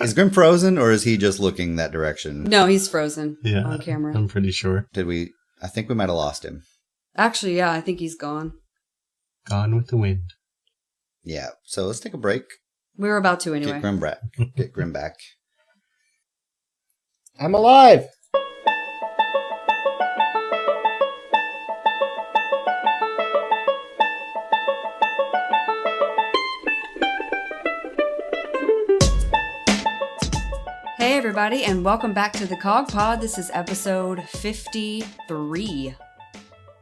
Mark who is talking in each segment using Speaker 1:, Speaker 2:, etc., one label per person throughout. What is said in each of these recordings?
Speaker 1: Is Grim frozen, or is he just looking that direction?
Speaker 2: No, he's frozen on camera.
Speaker 3: I'm pretty sure.
Speaker 1: I think we might have lost him.
Speaker 2: Actually, yeah, I think he's gone.
Speaker 3: Gone with the wind.
Speaker 1: Yeah, so let's take a break.
Speaker 2: We were about to anyway.
Speaker 1: Get Grim back.
Speaker 4: I'm alive!
Speaker 2: Hey everybody, and welcome back to the CoGPod. This is episode 53.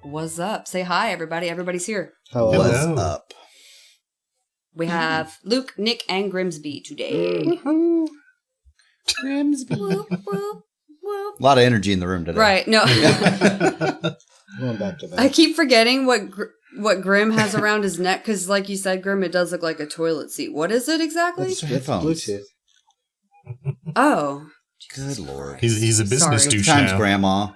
Speaker 2: What's up? Say hi, everybody. Everybody's here.
Speaker 4: Hello.
Speaker 1: What's up?
Speaker 2: We have Luke, Nick, and Grimsby today.
Speaker 1: Grimsby.
Speaker 2: Whoop, whoop, whoop.
Speaker 1: A lot of energy in the room today.
Speaker 2: Right, no.
Speaker 4: Going back to back.
Speaker 2: I keep forgetting what Grim has around his neck, because like you said, Grim, it does look like a toilet seat. What is it exactly?
Speaker 4: It's
Speaker 1: Headphones.
Speaker 4: Bluetooth.
Speaker 2: Oh.
Speaker 1: Good lord.
Speaker 3: He's a business
Speaker 2: Sorry.
Speaker 3: douche
Speaker 1: Times,
Speaker 3: now.
Speaker 1: Grandma.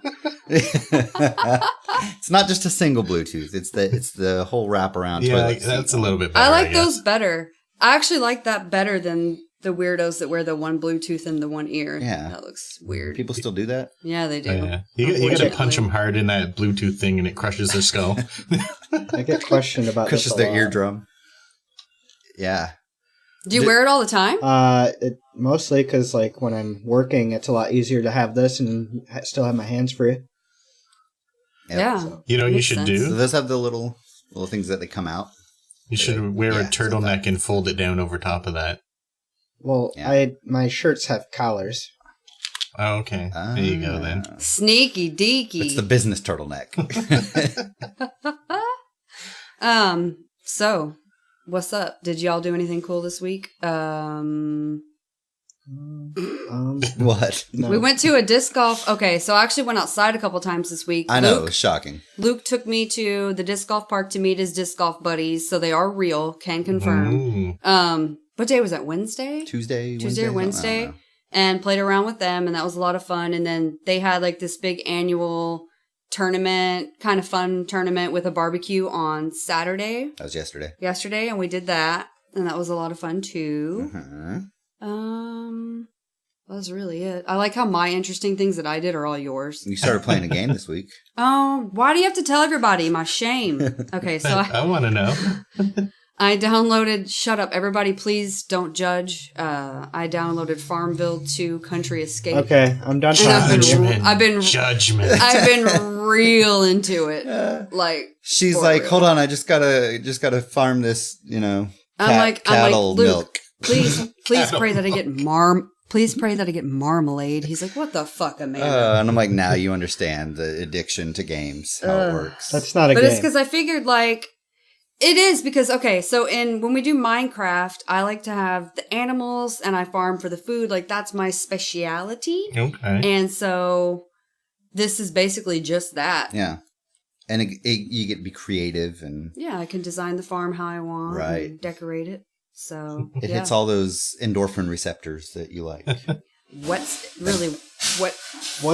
Speaker 1: It's not just a single Bluetooth. It's the whole wraparound.
Speaker 3: Yeah,
Speaker 1: toilet seat.
Speaker 3: that's a little bit better.
Speaker 2: I like
Speaker 3: guess.
Speaker 2: those better. I actually like that better than the weirdos that wear the one Bluetooth in the one ear.
Speaker 1: Yeah.
Speaker 2: That looks weird.
Speaker 1: People still do that.
Speaker 2: Yeah, they do.
Speaker 3: Oh, yeah. You gotta punch them hard in that Bluetooth thing and it crushes their skull.
Speaker 4: I get questioned about this
Speaker 1: Crushes
Speaker 4: a
Speaker 1: their
Speaker 4: lot.
Speaker 1: eardrum. Yeah.
Speaker 2: Do you wear it all the time?
Speaker 4: Mostly because like when I'm working, it's a lot easier to have this and still have my hands free.
Speaker 1: Yep.
Speaker 2: Yeah.
Speaker 4: So,
Speaker 3: You know what you
Speaker 2: Makes
Speaker 3: should
Speaker 2: sense.
Speaker 1: So
Speaker 3: do?
Speaker 1: those have the little things that they come out.
Speaker 3: You should wear a
Speaker 1: Yeah,
Speaker 3: turtleneck and fold it down over top of that.
Speaker 4: well,
Speaker 1: Yeah.
Speaker 4: my shirts have collars.
Speaker 3: Oh, okay. There you go then.
Speaker 2: Sneaky deaky.
Speaker 1: It's the business turtleneck.
Speaker 2: So, what's up? Did y'all do anything cool this week?
Speaker 1: What?
Speaker 4: No.
Speaker 2: We went to a disc golf. Okay, so I actually went outside a couple times this week.
Speaker 1: I know, it was shocking.
Speaker 2: Luke took me to the disc golf park to meet his disc golf buddies, so they are real, can confirm.
Speaker 3: Ooh.
Speaker 2: What day was that? Wednesday?
Speaker 1: Tuesday
Speaker 2: Or Wednesday.
Speaker 1: I don't know.
Speaker 2: And played around with them, and that was a lot of fun. And then they had like this big annual tournament, kind of fun tournament with a barbecue on Saturday.
Speaker 1: That was yesterday.
Speaker 2: And we did that, and that was a lot of fun too.
Speaker 1: Uh-huh.
Speaker 2: That was really it. I like how my interesting things that I did are all yours.
Speaker 1: You started playing a game this week.
Speaker 2: Oh, why do you have to tell everybody? My shame. Okay, so
Speaker 3: I want to know.
Speaker 2: I downloaded, shut up, everybody, please don't judge. I downloaded Farmville 2 Country Escape.
Speaker 4: Okay, I'm done
Speaker 2: And
Speaker 4: talking to you.
Speaker 3: Judgment.
Speaker 2: I've been real into it. Like,
Speaker 1: She's
Speaker 2: for
Speaker 1: like,
Speaker 2: real.
Speaker 1: hold on, I just gotta farm this, cattle
Speaker 2: Luke,
Speaker 1: milk.
Speaker 2: please pray that I get Please pray that I get marmalade. He's like, what the fuck, Amanda?
Speaker 1: And I'm like, now you understand the addiction to games, how it works.
Speaker 4: That's not a
Speaker 2: But
Speaker 4: game.
Speaker 2: it's because I figured, like, it is because, okay, so when we do Minecraft, I like to have the animals and I farm for the food. Like, that's my speciality.
Speaker 3: Okay.
Speaker 2: And so this is basically just that.
Speaker 1: Yeah. And you get to be creative and
Speaker 2: Yeah, I can design the farm how I want.
Speaker 1: Right.
Speaker 2: And decorate it. So,
Speaker 1: it
Speaker 2: yeah.
Speaker 1: hits all those endorphin receptors that you like.
Speaker 4: What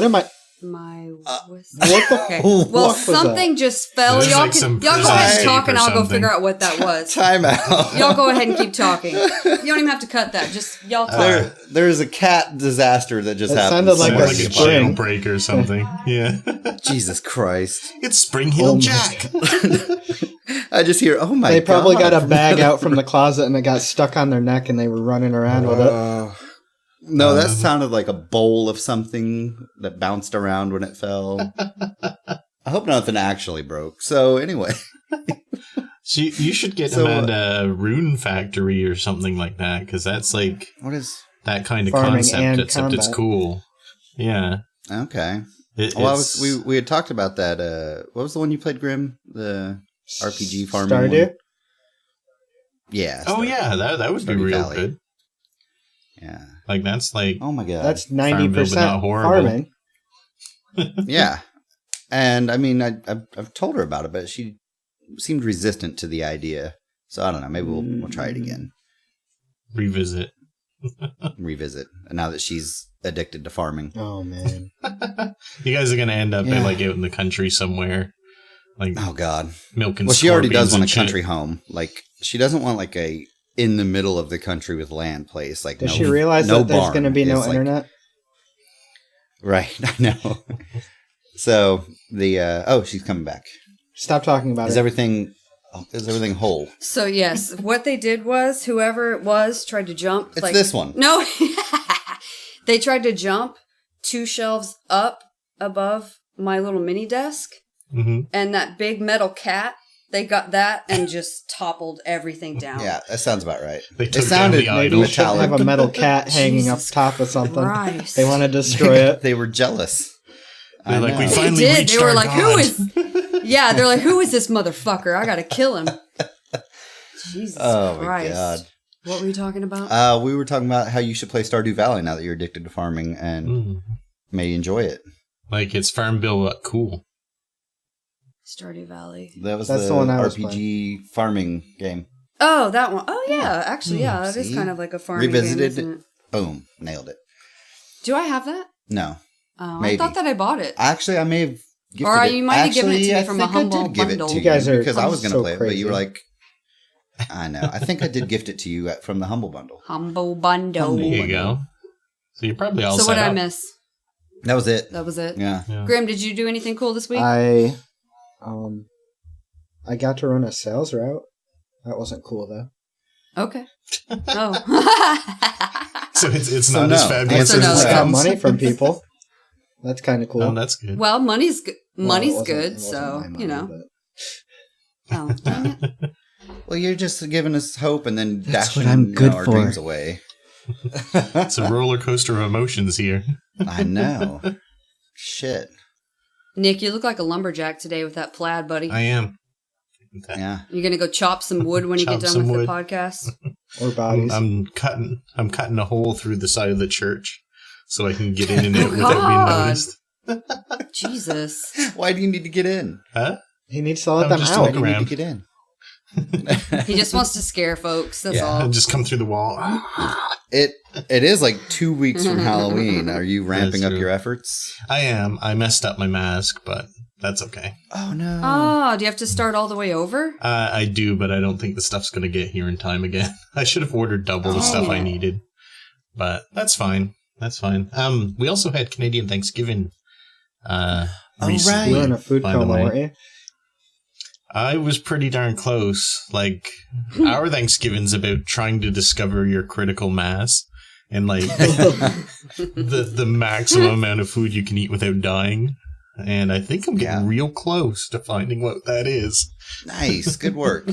Speaker 4: am I?
Speaker 2: What
Speaker 4: the?
Speaker 2: Okay.
Speaker 4: What
Speaker 2: Well,
Speaker 4: was that?
Speaker 2: something just fell.
Speaker 3: There's
Speaker 2: Y'all
Speaker 3: like
Speaker 2: can
Speaker 3: some
Speaker 2: y'all go
Speaker 3: prison
Speaker 2: ahead and
Speaker 3: tape
Speaker 2: talk, and
Speaker 3: or
Speaker 2: I'll go
Speaker 3: something.
Speaker 2: figure out what that was.
Speaker 1: Time out.
Speaker 2: Y'all go ahead and keep talking. You don't even have to cut that. Just y'all talk.
Speaker 1: There's a cat disaster that just
Speaker 4: It
Speaker 1: happened.
Speaker 4: sounded like
Speaker 3: Sounds
Speaker 4: a
Speaker 3: like a
Speaker 4: spring.
Speaker 3: jailbreak or something. Yeah.
Speaker 1: Jesus Christ.
Speaker 3: It's Spring Hill
Speaker 4: Oh my
Speaker 3: Jack.
Speaker 1: I just hear, oh my god.
Speaker 4: They probably got a bag out from the closet and it got stuck on their neck and they were running around with it.
Speaker 1: No, that sounded like a bowl of something that bounced around when it fell. I hope nothing actually broke. So anyway.
Speaker 3: So you should get
Speaker 1: So,
Speaker 3: Amanda a Rune Factory or something like that, because that's like
Speaker 1: What is...
Speaker 3: that kind of
Speaker 4: Farming
Speaker 3: concept,
Speaker 4: and
Speaker 3: except it's
Speaker 4: combat.
Speaker 3: cool. Yeah.
Speaker 1: Okay.
Speaker 3: It,
Speaker 1: Well,
Speaker 3: it's,
Speaker 1: we had talked about that. What was the one you played, Grim? The RPG farming
Speaker 4: Stardew?
Speaker 1: one? Yeah.
Speaker 3: oh, yeah, that would be
Speaker 1: Stardew
Speaker 3: real
Speaker 1: Valley.
Speaker 3: good.
Speaker 1: Yeah.
Speaker 3: Like, that's like...
Speaker 1: Oh my god.
Speaker 4: That's
Speaker 3: Farmville, but
Speaker 4: 90%
Speaker 3: not horrible.
Speaker 4: farming.
Speaker 1: Yeah. And I mean, I've told her about it, but she seemed resistant to the idea. So I don't know. Maybe we'll try it again.
Speaker 3: Revisit.
Speaker 1: Revisit. And now that she's addicted to farming.
Speaker 4: Oh, man.
Speaker 3: You guys are going to end up
Speaker 4: Yeah.
Speaker 3: like out in the country somewhere. Like
Speaker 1: Oh god.
Speaker 3: milking
Speaker 1: Well, she already does
Speaker 3: scorpions
Speaker 1: want a
Speaker 3: and shit.
Speaker 1: country home. Like she doesn't want like a in the middle of the country with land place. Like,
Speaker 4: Does she realize that there's going to be no internet?
Speaker 1: Right, I know. So she's coming back.
Speaker 4: Stop talking about it.
Speaker 1: Is everything whole?
Speaker 2: So yes, what they did was whoever it was tried to jump.
Speaker 1: It's this one.
Speaker 2: No, they tried to jump 2 shelves up above my little mini desk, and that big metal cat. They got that and just toppled everything down.
Speaker 1: Yeah, that sounds about right.
Speaker 3: They took down the idol.
Speaker 4: Maybe we should have a metal cat hanging up top of something.
Speaker 2: Christ.
Speaker 4: They want to destroy it.
Speaker 1: They were jealous.
Speaker 3: They're like, we
Speaker 2: They
Speaker 3: finally
Speaker 2: did.
Speaker 3: reached
Speaker 2: They were
Speaker 3: our
Speaker 2: like,
Speaker 3: God.
Speaker 2: who is? Yeah, they're like, who is this motherfucker? I gotta kill him. Jesus
Speaker 1: Oh my
Speaker 2: Christ.
Speaker 1: God.
Speaker 2: What were you talking about?
Speaker 1: We were talking about how you should play Stardew Valley now that you're addicted to farming and may enjoy it.
Speaker 3: Like, it's Farm Bill cool.
Speaker 2: Stardew Valley.
Speaker 1: That's
Speaker 4: the one I was
Speaker 1: RPG farming game.
Speaker 2: Oh, that one. Oh, yeah. Actually, yeah, that is
Speaker 1: See?
Speaker 2: kind of like a farming
Speaker 1: Revisited.
Speaker 2: game, isn't it?
Speaker 1: Boom. Nailed it.
Speaker 2: Do I have that?
Speaker 1: No.
Speaker 2: Oh,
Speaker 1: Maybe.
Speaker 2: I thought that I bought it.
Speaker 1: Actually, I may have gifted
Speaker 2: Or
Speaker 1: it.
Speaker 2: you might have given it to me from a
Speaker 1: I
Speaker 2: humble
Speaker 1: did give
Speaker 2: bundle.
Speaker 1: it to
Speaker 4: You guys are
Speaker 1: because I was going to
Speaker 4: so
Speaker 1: play it, but
Speaker 4: crazy.
Speaker 1: you were like, I know. I think I did gift it to you from the Humble Bundle.
Speaker 2: Humble bundle.
Speaker 3: There you go. So you're probably all
Speaker 2: So
Speaker 3: set
Speaker 2: what did I
Speaker 3: up.
Speaker 2: miss?
Speaker 1: That was it.
Speaker 2: That was it.
Speaker 1: Yeah.
Speaker 2: Grim, did you do anything cool this week?
Speaker 4: I got to run a sales route. That wasn't cool though.
Speaker 2: Okay. Oh.
Speaker 3: So it's
Speaker 1: So
Speaker 3: not as
Speaker 1: no.
Speaker 3: fabulous
Speaker 2: So
Speaker 3: as
Speaker 2: no.
Speaker 3: it
Speaker 4: I got
Speaker 3: sounds.
Speaker 4: money from people. That's kind of cool.
Speaker 3: Oh, that's good.
Speaker 2: Well, money's good.
Speaker 4: Well, it
Speaker 2: Money's
Speaker 4: wasn't- it
Speaker 2: good,
Speaker 4: wasn't
Speaker 2: so
Speaker 4: my money,
Speaker 2: you know.
Speaker 4: but-
Speaker 2: Oh, dang it.
Speaker 1: Well, you're just giving us hope and then
Speaker 4: That's
Speaker 1: dashing
Speaker 4: what I'm good
Speaker 1: our
Speaker 4: for.
Speaker 1: dreams away.
Speaker 3: It's a roller coaster of emotions here.
Speaker 1: I know. Shit.
Speaker 2: Nick, you look like a lumberjack today with that plaid, buddy.
Speaker 3: I am.
Speaker 1: Yeah.
Speaker 2: You're gonna go chop some wood when you get
Speaker 3: Chop
Speaker 2: done
Speaker 3: some
Speaker 2: with
Speaker 3: wood.
Speaker 2: the podcast.
Speaker 4: Or bodies.
Speaker 3: I'm cutting a hole through the side of the church so I can get in and out
Speaker 2: Oh,
Speaker 3: without
Speaker 2: God.
Speaker 3: being noticed.
Speaker 2: Jesus.
Speaker 1: Why do you need to get in?
Speaker 3: Huh?
Speaker 4: He needs to let
Speaker 3: I'm
Speaker 4: them
Speaker 3: just
Speaker 1: Why
Speaker 4: out.
Speaker 1: do you need to
Speaker 3: around.
Speaker 1: get in?
Speaker 2: He just wants to scare folks. That's
Speaker 1: Yeah.
Speaker 2: all.
Speaker 3: And just come through the wall.
Speaker 1: It is like 2 weeks from Halloween. Are you ramping up
Speaker 3: true.
Speaker 1: your efforts?
Speaker 3: I am. I messed up my mask, but that's okay.
Speaker 1: Oh no.
Speaker 2: Oh, do you have to start all the way over?
Speaker 3: I do, but I don't think the stuff's going to get here in time again. I should have ordered double the stuff I
Speaker 2: Oh.
Speaker 3: needed. But that's fine. That's fine. We also had Canadian Thanksgiving recently.
Speaker 4: You were in a food
Speaker 3: by the
Speaker 4: coma,
Speaker 3: way.
Speaker 4: weren't you?
Speaker 3: I was pretty darn close. Like, our Thanksgiving's about trying to discover your critical mass and, like, the maximum amount of food you can eat without dying. And I think I'm getting real close to finding what that is.
Speaker 1: Nice. Good work.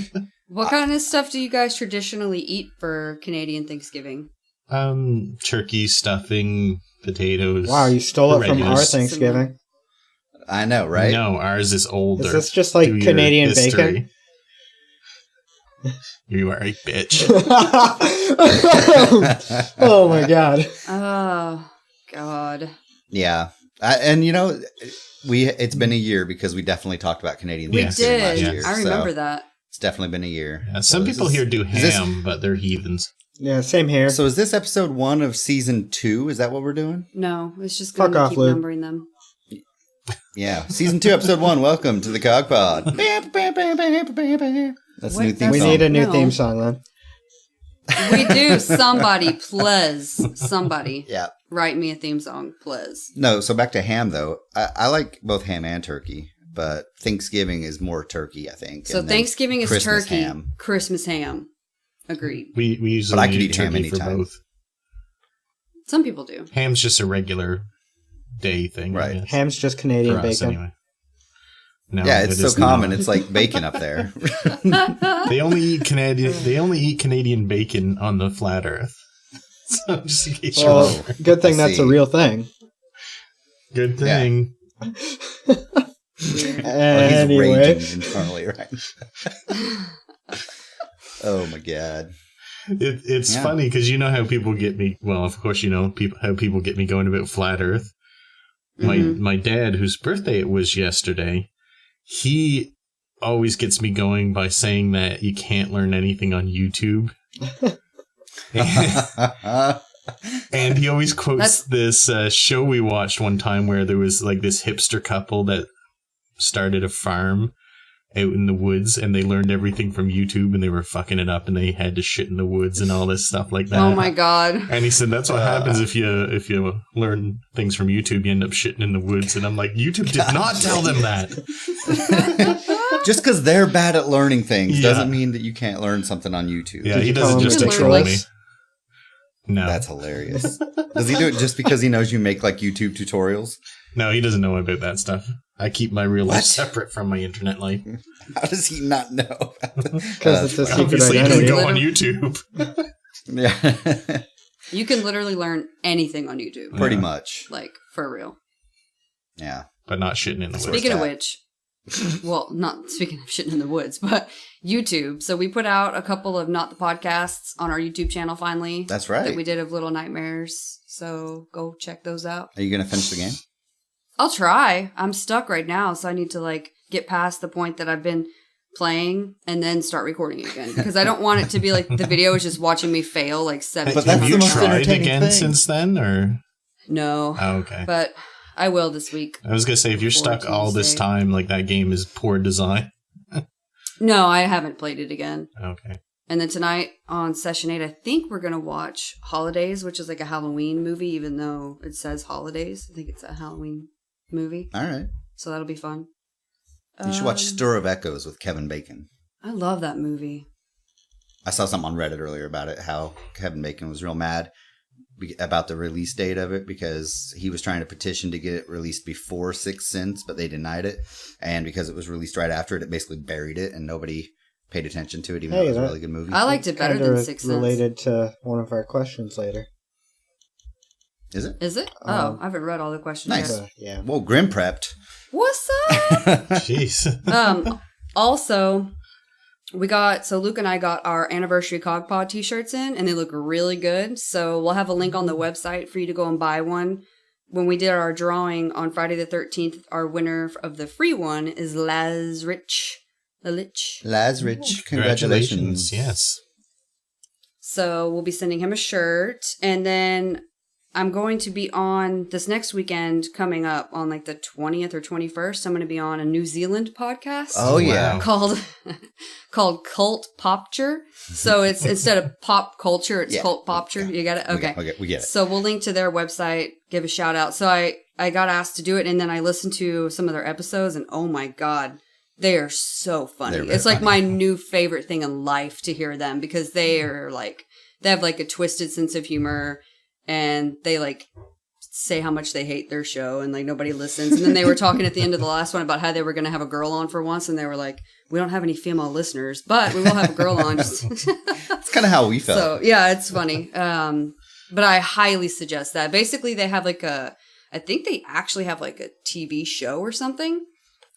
Speaker 2: What kind of stuff do you guys traditionally eat for Canadian Thanksgiving?
Speaker 3: Turkey, stuffing, potatoes.
Speaker 4: Wow, you stole
Speaker 3: the
Speaker 4: it from our
Speaker 3: regulars.
Speaker 4: Thanksgiving.
Speaker 1: I know, right?
Speaker 3: No, ours is older.
Speaker 4: Is this just like
Speaker 3: Do your
Speaker 4: Canadian
Speaker 3: history.
Speaker 4: bacon?
Speaker 3: You are a bitch.
Speaker 4: Oh my god.
Speaker 2: Oh, God.
Speaker 1: Yeah. And you know, it's been a year because we definitely talked about Canadian
Speaker 2: We
Speaker 1: Thanksgiving last
Speaker 2: did.
Speaker 1: year.
Speaker 2: I remember
Speaker 1: so
Speaker 2: that.
Speaker 1: It's definitely been a year.
Speaker 3: Yeah, some
Speaker 1: So
Speaker 3: people
Speaker 1: this
Speaker 3: here
Speaker 1: is-
Speaker 3: do
Speaker 1: is this-
Speaker 3: ham, but they're heathens.
Speaker 4: Yeah, same here.
Speaker 1: So is this episode 1 of season 2? Is that what we're doing?
Speaker 2: No, it's just
Speaker 4: Fuck
Speaker 2: going to
Speaker 4: off,
Speaker 2: keep
Speaker 4: Luke.
Speaker 2: numbering them.
Speaker 1: Yeah. Season 2, episode 1. Welcome to the CoGPod. That's the new theme
Speaker 4: We
Speaker 1: song.
Speaker 4: need a new
Speaker 2: No.
Speaker 4: theme song then.
Speaker 2: We do. Somebody, please. Somebody.
Speaker 1: Yeah.
Speaker 2: Write me a theme song, please.
Speaker 1: No, so back to ham, though. I like both ham and turkey, but Thanksgiving is more turkey, I think.
Speaker 2: So
Speaker 1: and then
Speaker 2: Thanksgiving is
Speaker 1: Christmas
Speaker 2: turkey.
Speaker 1: ham.
Speaker 2: Christmas ham. Agreed.
Speaker 3: We usually
Speaker 1: But I could
Speaker 3: eat
Speaker 1: eat ham
Speaker 3: turkey for
Speaker 1: anytime.
Speaker 3: both.
Speaker 2: Some people do.
Speaker 3: Ham's just a regular day thing,
Speaker 1: Right.
Speaker 3: I guess,
Speaker 4: Ham's just
Speaker 3: for
Speaker 4: Canadian
Speaker 3: us
Speaker 4: bacon.
Speaker 3: anyway. No,
Speaker 1: Yeah, it's
Speaker 3: it
Speaker 1: so
Speaker 3: is
Speaker 1: common.
Speaker 3: not.
Speaker 1: It's like bacon up there.
Speaker 3: They only eat Canadian bacon on the flat Earth. So just in case you're
Speaker 4: Well,
Speaker 3: wondering.
Speaker 4: good thing
Speaker 1: I
Speaker 4: that's a
Speaker 1: see.
Speaker 4: real thing.
Speaker 3: Good thing.
Speaker 1: Well, he's
Speaker 4: Anyway,
Speaker 1: raging internally right now. Oh my god.
Speaker 3: It's
Speaker 1: Yeah.
Speaker 3: funny because you know how people get me. Well, of course you know how people get me going about flat Earth.
Speaker 2: Mhm.
Speaker 3: My dad, whose birthday it was yesterday, he always gets me going by saying that you can't learn anything on YouTube. And he always quotes this show we watched one time where there was like this hipster couple that started a farm, out in the woods, and they learned everything from YouTube, and they were fucking it up, and they had to shit in the woods and all this stuff like that.
Speaker 2: Oh my god!
Speaker 3: And he said that's what happens if you learn things from YouTube, you end up shitting in the woods. And I'm like, YouTube did not tell them that.
Speaker 1: Just because they're bad at learning things doesn't mean that you can't learn something on YouTube.
Speaker 3: Yeah, he doesn't just troll me. No,
Speaker 1: that's hilarious. Does he do it just because he knows you make like YouTube tutorials?
Speaker 3: No, he doesn't know about that stuff. I keep my real life separate from my internet life.
Speaker 1: How does he not know?
Speaker 4: Because it's a secret
Speaker 3: obviously
Speaker 4: identity.
Speaker 3: go on YouTube.
Speaker 1: Yeah.
Speaker 2: You can literally learn anything on YouTube.
Speaker 1: Pretty much.
Speaker 2: Like, for real.
Speaker 1: Yeah.
Speaker 3: But not shitting in the woods.
Speaker 2: Speaking of which, well, not speaking of shitting in the woods, but YouTube. So we put out a couple of Not the Podcasts on our YouTube channel finally.
Speaker 1: That's right.
Speaker 2: That we did of Little Nightmares. So go check those out.
Speaker 1: Are you going to finish the game?
Speaker 2: I'll try. I'm stuck right now, so I need to like get past the point that I've been playing and then start recording again. Because I don't want it to be like the video is just watching me fail like 7 times.
Speaker 3: Have you tried again since then, or?
Speaker 2: No.
Speaker 3: Oh, okay.
Speaker 2: But I will this week.
Speaker 3: I was going to say, if you're stuck all this time, like that game is poor design.
Speaker 2: No, I haven't played it again.
Speaker 3: Okay.
Speaker 2: And then tonight on Session 8, I think we're going to watch Holidays, which is like a Halloween movie, even though it says Holidays. I think it's a Halloween movie.
Speaker 1: All right.
Speaker 2: So that'll be fun.
Speaker 1: You should watch Stir of Echoes with Kevin Bacon.
Speaker 2: I love that movie.
Speaker 1: I saw something on Reddit earlier about it, how Kevin Bacon was real mad about the release date of it because he was trying to petition to get it released before Sixth Sense, but they denied it. And because it was released right after it, it basically buried it and nobody paid attention to it, even though it was a really good movie.
Speaker 2: I liked it better than Sixth Sense.
Speaker 4: Related to one of our questions later.
Speaker 1: Is it?
Speaker 2: Is it? I haven't read all the questions
Speaker 1: nice.
Speaker 2: yet.
Speaker 4: Yeah.
Speaker 1: Well, Grim prepped.
Speaker 2: What's up?
Speaker 3: Jeez.
Speaker 2: Also, Luke and I got our anniversary CoGPod t-shirts in, and they look really good. So we'll have a link on the website for you to go and buy one. When we did our drawing on Friday the 13th, our winner of the free one is Lazrich.
Speaker 1: Congratulations.
Speaker 3: Yes.
Speaker 2: So we'll be sending him a shirt. And then I'm going to be on this next weekend coming up on like the 20th or 21st. I'm going to be on a New Zealand podcast.
Speaker 1: Oh, yeah.
Speaker 2: Called Cult Popture. So it's instead of pop culture, it's Cult Popture. You got it? Okay.
Speaker 1: We get it.
Speaker 2: So we'll link to their website, give a shout out. So I got asked to do it, and then I listened to some of their episodes, and oh my God, they are so funny. It's like my new favorite thing in life to hear them because they are like, they have like a twisted sense of humor. And they like say how much they hate their show and like nobody listens. And then they were talking at the end of the last one about how they were going to have a girl on for once. And they were like, we don't have any female listeners, but we will have a girl on.
Speaker 1: That's kind of how we felt.
Speaker 2: So yeah, it's funny. But I highly suggest that. Basically they have like I think they actually have like a TV show or something,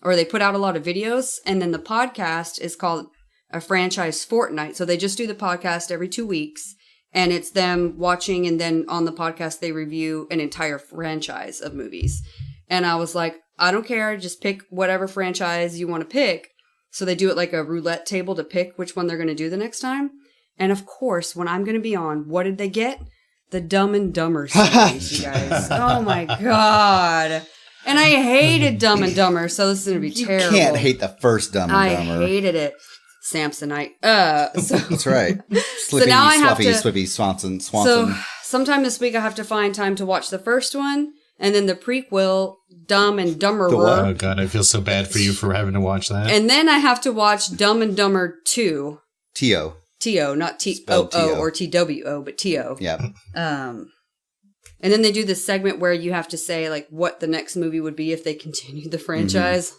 Speaker 2: or they put out a lot of videos. And then the podcast is called A Franchise Fortnight. So they just do the podcast every 2 weeks. And it's them watching, and then on the podcast, they review an entire franchise of movies. And I was like, I don't care. Just pick whatever franchise you want to pick. So they do it like a roulette table to pick which one they're going to do the next time. And of course, when I'm going to be on, what did they get? The Dumb and Dumber series, you guys. Oh my God. And I hated Dumb and Dumber, so this is going to be terrible.
Speaker 1: You can't hate the first Dumb and Dumber.
Speaker 2: I hated it. Samsonite. So
Speaker 1: that's right. Slippy,
Speaker 2: so now I have
Speaker 1: Swippy, Swanson.
Speaker 2: So sometime this week I have to find time to watch the first one and then the prequel, Dumb and Dumber.
Speaker 3: Oh God, I feel so bad for you for having to watch that.
Speaker 2: And then I have to watch Dumb and Dumber 2.
Speaker 1: T.O.
Speaker 2: T.O., not T-O-O or T-W-O, but T-O.
Speaker 1: Yep.
Speaker 2: And then they do this segment where you have to say like what the next movie would be if they continued the franchise.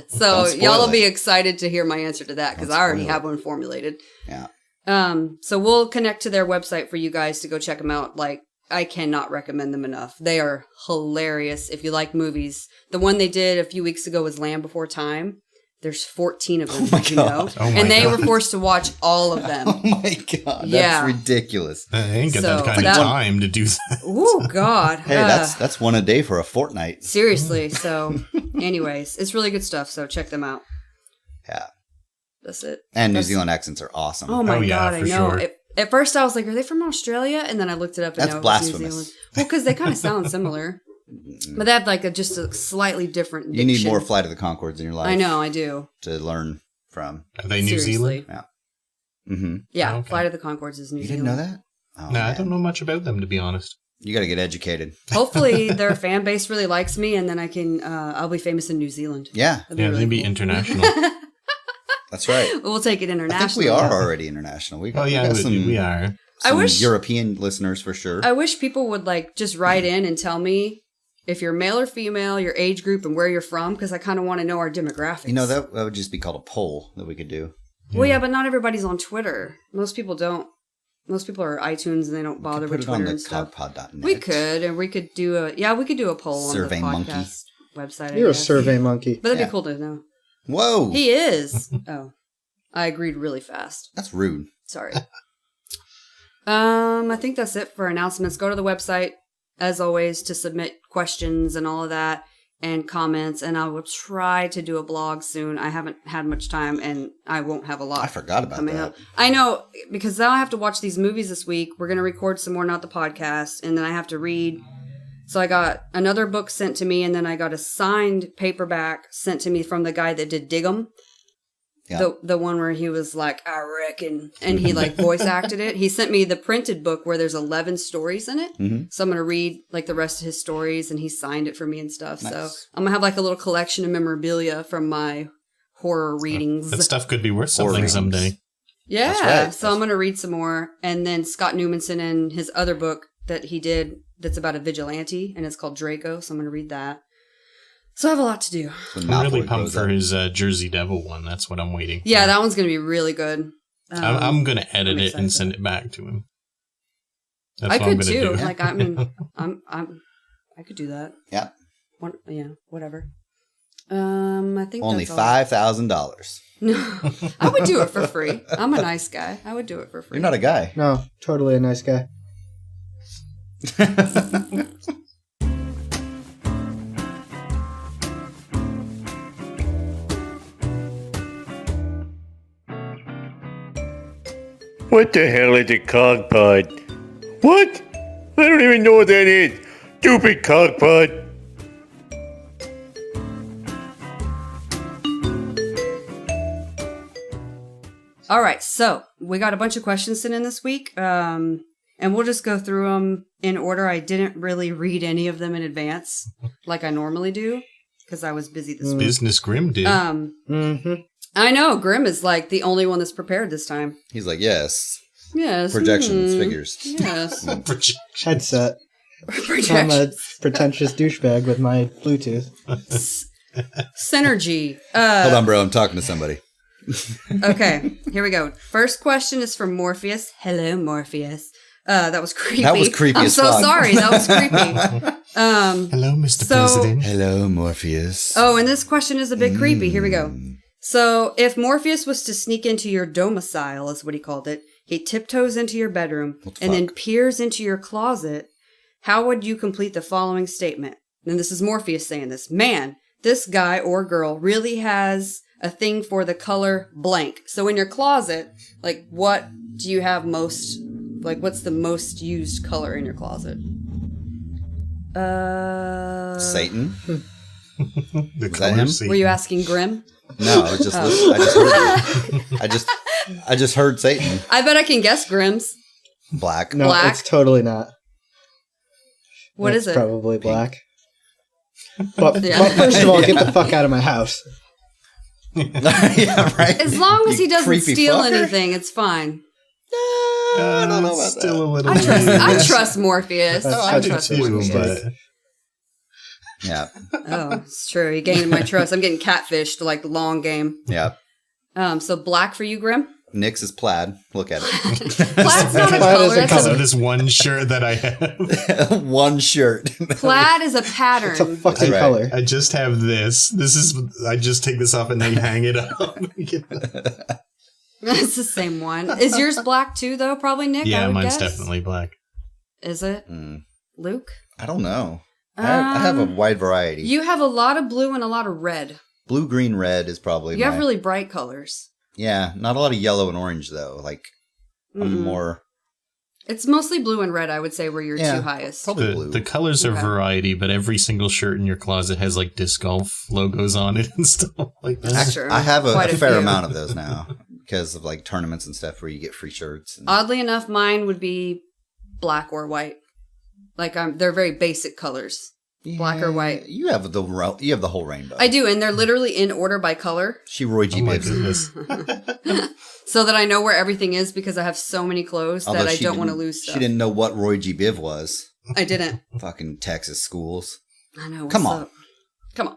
Speaker 2: So y'all will be excited to hear my answer to that because I already have one formulated.
Speaker 1: Yeah.
Speaker 2: So we'll connect to their website for you guys to go check them out. Like I cannot recommend them enough. They are hilarious if you like movies. The one they did a few weeks ago was Land Before Time. There's 14 of them, you know? And they were forced to watch all of them.
Speaker 1: Oh my God. That's ridiculous.
Speaker 3: I ain't got that kind of time to do that.
Speaker 2: Oh, God.
Speaker 1: Hey, that's one a day for a fortnight.
Speaker 2: Seriously. So, anyways, it's really good stuff. So, check them out.
Speaker 1: Yeah.
Speaker 2: That's it.
Speaker 1: And New Zealand accents are awesome.
Speaker 2: Oh, my God. I know.
Speaker 3: Sure.
Speaker 2: At first, I was like, are they from Australia? And then I looked it up and
Speaker 1: that's blasphemous.
Speaker 2: New Zealand. Well, because they kind of sound similar. But they have like just a slightly different diction.
Speaker 1: You need more Flight of the Conchords in your life.
Speaker 2: I know, I do.
Speaker 1: To learn from.
Speaker 3: Are they New Zealand?
Speaker 1: Yeah. Mm-hmm.
Speaker 2: Yeah,
Speaker 3: Oh, okay.
Speaker 2: Flight of the Conchords is New
Speaker 1: You
Speaker 2: Zealand.
Speaker 1: didn't know that? Oh,
Speaker 3: No, I
Speaker 1: man.
Speaker 3: don't know much about them, to be honest.
Speaker 1: You got to get educated.
Speaker 2: Hopefully their fan base really likes me, and then I can I'll be famous in New Zealand.
Speaker 1: Yeah,
Speaker 2: That'd be
Speaker 3: Yeah,
Speaker 2: really
Speaker 3: they'd be
Speaker 2: cool.
Speaker 3: international.
Speaker 1: that's right.
Speaker 2: We'll take it
Speaker 1: I
Speaker 2: international.
Speaker 1: think we are already international. We got,
Speaker 3: Oh, yeah,
Speaker 1: we got some,
Speaker 3: we are.
Speaker 2: I
Speaker 1: some
Speaker 2: wish-
Speaker 1: European listeners for sure.
Speaker 2: I wish people would like just write in and tell me if you're male or female, your age group, and where you're from, because I kind of want to know our demographics.
Speaker 1: You know, that would just be called a poll that we could do.
Speaker 2: Well, yeah, but not everybody's on Twitter. Most people don't. Most people are iTunes and they don't bother
Speaker 1: Put
Speaker 2: with
Speaker 1: it on
Speaker 2: Twitter
Speaker 1: the
Speaker 2: and stuff.
Speaker 1: CoGPod.net.
Speaker 2: We could, and we could do a poll
Speaker 1: Survey
Speaker 2: on the
Speaker 1: monkey.
Speaker 2: podcast website. I
Speaker 4: You're a
Speaker 2: guess.
Speaker 4: survey monkey.
Speaker 2: But that'd
Speaker 1: Yeah.
Speaker 2: be cool to know.
Speaker 1: Whoa.
Speaker 2: He is. Oh, I agreed really fast.
Speaker 1: That's rude.
Speaker 2: Sorry. I think that's it for announcements. Go to the website as always to submit questions and all of that and comments. And I will try to do a blog soon. I haven't had much time, and I won't have a lot.
Speaker 1: I forgot about
Speaker 2: coming
Speaker 1: that.
Speaker 2: up. I know, because now I have to watch these movies this week. We're going to record some more, not the podcast, and then I have to read. So I got another book sent to me, and then I got a signed paperback sent to me from the guy that did Dig 'Em.
Speaker 1: Yeah.
Speaker 2: The one where he was like, I reckon, and he like voice acted it. He sent me the printed book where there's 11 stories in it.
Speaker 1: Mm-hmm.
Speaker 2: So I'm going to read like the rest of his stories, and he signed it for me and stuff.
Speaker 1: Nice.
Speaker 2: So I'm going to have like a little collection of memorabilia from my horror readings.
Speaker 3: That stuff could be worth
Speaker 1: Or
Speaker 3: something
Speaker 1: rings.
Speaker 3: someday.
Speaker 2: Yeah.
Speaker 1: That's right.
Speaker 2: So I'm going to read some more. And then Scott Newman sent in his other book that he did that's about a vigilante, and it's called Draco. So I'm going to read that. So I have a lot to do.
Speaker 3: I'm really pumped for his Jersey Devil one. That's what I'm waiting for.
Speaker 2: Yeah, that one's going to be really good.
Speaker 3: I'm going to edit
Speaker 2: I'm
Speaker 3: it and
Speaker 2: excited.
Speaker 3: send it back to him. That's
Speaker 2: I
Speaker 3: what I'm
Speaker 2: could
Speaker 3: going to
Speaker 2: too.
Speaker 3: do.
Speaker 2: Like, I mean, I could do that.
Speaker 1: Yeah.
Speaker 2: Yeah, whatever. I think
Speaker 1: Only
Speaker 2: that's all.
Speaker 1: $5,000.
Speaker 2: No, I would do it for free. I'm a nice guy. I would do it for free.
Speaker 1: You're not a guy.
Speaker 4: No, totally a nice guy.
Speaker 5: What the hell is a CoGPod? What? I don't even know what that is. Stupid CoGPod.
Speaker 2: All right, so we got a bunch of questions sent in this week, and we'll just go through them in order. I didn't really read any of them in advance like I normally do because I was busy this week.
Speaker 3: Business Grim did.
Speaker 4: Mm-hmm.
Speaker 2: I know Grim is like the only one that's prepared this time.
Speaker 1: He's like, yes.
Speaker 2: Yes,
Speaker 1: Projections, figures.
Speaker 2: Yes,
Speaker 4: Headset. I'm a
Speaker 2: projections.
Speaker 4: pretentious douchebag with my Bluetooth.
Speaker 2: Synergy.
Speaker 1: Hold on, bro. I'm talking to somebody.
Speaker 2: Okay, here we go. First question is from Morpheus. Hello, Morpheus. That was creepy.
Speaker 1: That was creepy
Speaker 2: I'm
Speaker 1: as
Speaker 2: so
Speaker 1: fuck.
Speaker 2: sorry. That was creepy.
Speaker 3: Hello, Mr.
Speaker 2: so-
Speaker 3: President.
Speaker 1: Hello, Morpheus.
Speaker 2: Oh, and this question is a bit creepy. Here we go. So, if Morpheus was to sneak into your domicile, is what he called it, he tiptoes into your bedroom and then peers into your closet, how would you complete the following statement? And this is Morpheus saying this. Man, this guy or girl really has a thing for the color blank. So in your closet, like, what do you have most, like, what's the most used color in your closet?
Speaker 1: Satan?
Speaker 3: The
Speaker 1: that
Speaker 3: color
Speaker 1: him?
Speaker 3: scene.
Speaker 2: Were you asking Grim?
Speaker 1: No, I was just listening. I just heard you. I just heard Satan.
Speaker 2: I bet I can guess Grim's.
Speaker 1: Black.
Speaker 4: No,
Speaker 2: Black?
Speaker 4: it's totally not.
Speaker 2: What
Speaker 4: It's
Speaker 2: is it?
Speaker 4: Probably black. But,
Speaker 2: Yeah.
Speaker 4: but first of all, get the fuck out of my house.
Speaker 1: Yeah, right.
Speaker 2: As long as
Speaker 1: You
Speaker 2: he doesn't
Speaker 1: creepy
Speaker 2: steal
Speaker 1: fucker.
Speaker 2: anything, it's fine.
Speaker 1: I don't know about
Speaker 3: Still a
Speaker 1: that.
Speaker 3: little.
Speaker 2: I trust Morpheus.
Speaker 4: That's
Speaker 2: I
Speaker 4: such a
Speaker 2: trust
Speaker 4: too,
Speaker 2: Morpheus.
Speaker 4: but-
Speaker 1: Yeah,
Speaker 2: Oh, it's true. He gained my trust. I'm getting catfished like the long game.
Speaker 1: yeah.
Speaker 2: So black for you, Grim?
Speaker 1: Nick's is plaid. Look at it.
Speaker 2: Plaid's not a
Speaker 4: Plaid
Speaker 2: color.
Speaker 4: is a
Speaker 2: That's
Speaker 3: Because
Speaker 2: a,
Speaker 3: of this one shirt that I have.
Speaker 1: One shirt.
Speaker 2: plaid is a pattern.
Speaker 4: It's a fucking
Speaker 1: right.
Speaker 4: color.
Speaker 3: I just have this. I just take this off and then hang it up.
Speaker 2: It's the same one. Is yours black too, though? Probably, Nick? I
Speaker 3: Yeah,
Speaker 2: would
Speaker 3: mine's
Speaker 2: guess.
Speaker 3: definitely black.
Speaker 2: Is it?
Speaker 1: Mm,
Speaker 2: Luke?
Speaker 1: I don't know. I have a wide variety.
Speaker 2: You have a lot of blue and a lot of red.
Speaker 1: Blue, green, red is probably
Speaker 2: You have
Speaker 1: my-
Speaker 2: really bright colors.
Speaker 1: Yeah, not a lot of yellow and orange though. Like I'm
Speaker 2: Mm-mm.
Speaker 1: more.
Speaker 2: It's mostly blue and red, I would say, were your
Speaker 1: Yeah,
Speaker 2: two highest.
Speaker 1: probably blue.
Speaker 3: The colors are
Speaker 2: Okay.
Speaker 3: variety, but every single shirt in your closet has like disc golf logos on it and stuff like that.
Speaker 2: That's true.
Speaker 1: I have a
Speaker 2: Quite a
Speaker 1: fair
Speaker 2: few.
Speaker 1: amount of those now because of like tournaments and stuff where you get free shirts. And,
Speaker 2: Oddly enough, mine would be black or white. Like they're very basic colors, black or white.
Speaker 1: You have the whole rainbow.
Speaker 2: I do, and they're literally in order by color,
Speaker 1: She Roy G.
Speaker 3: Oh my
Speaker 1: Bibbs.
Speaker 3: goodness.
Speaker 2: so that I know where everything is because I have so many clothes
Speaker 1: Although
Speaker 2: that I
Speaker 1: she
Speaker 2: don't want to
Speaker 1: didn't-
Speaker 2: lose stuff.
Speaker 1: She didn't know what Roy G. Biv was.
Speaker 2: I didn't.
Speaker 1: Fucking Texas schools.
Speaker 2: I know.
Speaker 1: Come
Speaker 2: what's
Speaker 1: on.
Speaker 2: up? Come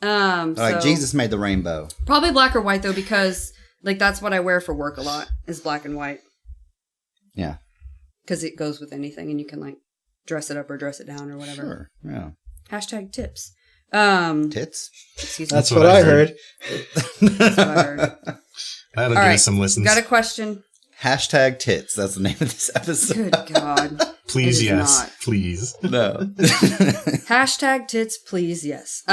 Speaker 2: on.
Speaker 1: Like
Speaker 2: So
Speaker 1: Jesus made the rainbow.
Speaker 2: probably black or white though, because like that's what I wear for work a lot is black and white.
Speaker 1: Yeah.
Speaker 2: Because it goes with anything, and you can like dress it up or dress it down or whatever.
Speaker 1: Sure. Yeah.
Speaker 2: Hashtag tips.
Speaker 1: Tits.
Speaker 2: Excuse me.
Speaker 4: That's what I heard.
Speaker 2: That's what I heard.
Speaker 3: That'll
Speaker 2: All
Speaker 3: get
Speaker 2: right.
Speaker 3: us some listens.
Speaker 2: Got a question?
Speaker 1: Hashtag tits. That's the name of this episode.
Speaker 2: Good God.
Speaker 3: Please,
Speaker 2: It is
Speaker 3: yes.
Speaker 2: not.
Speaker 3: Please.
Speaker 1: No.
Speaker 2: Hashtag tits, please, yes.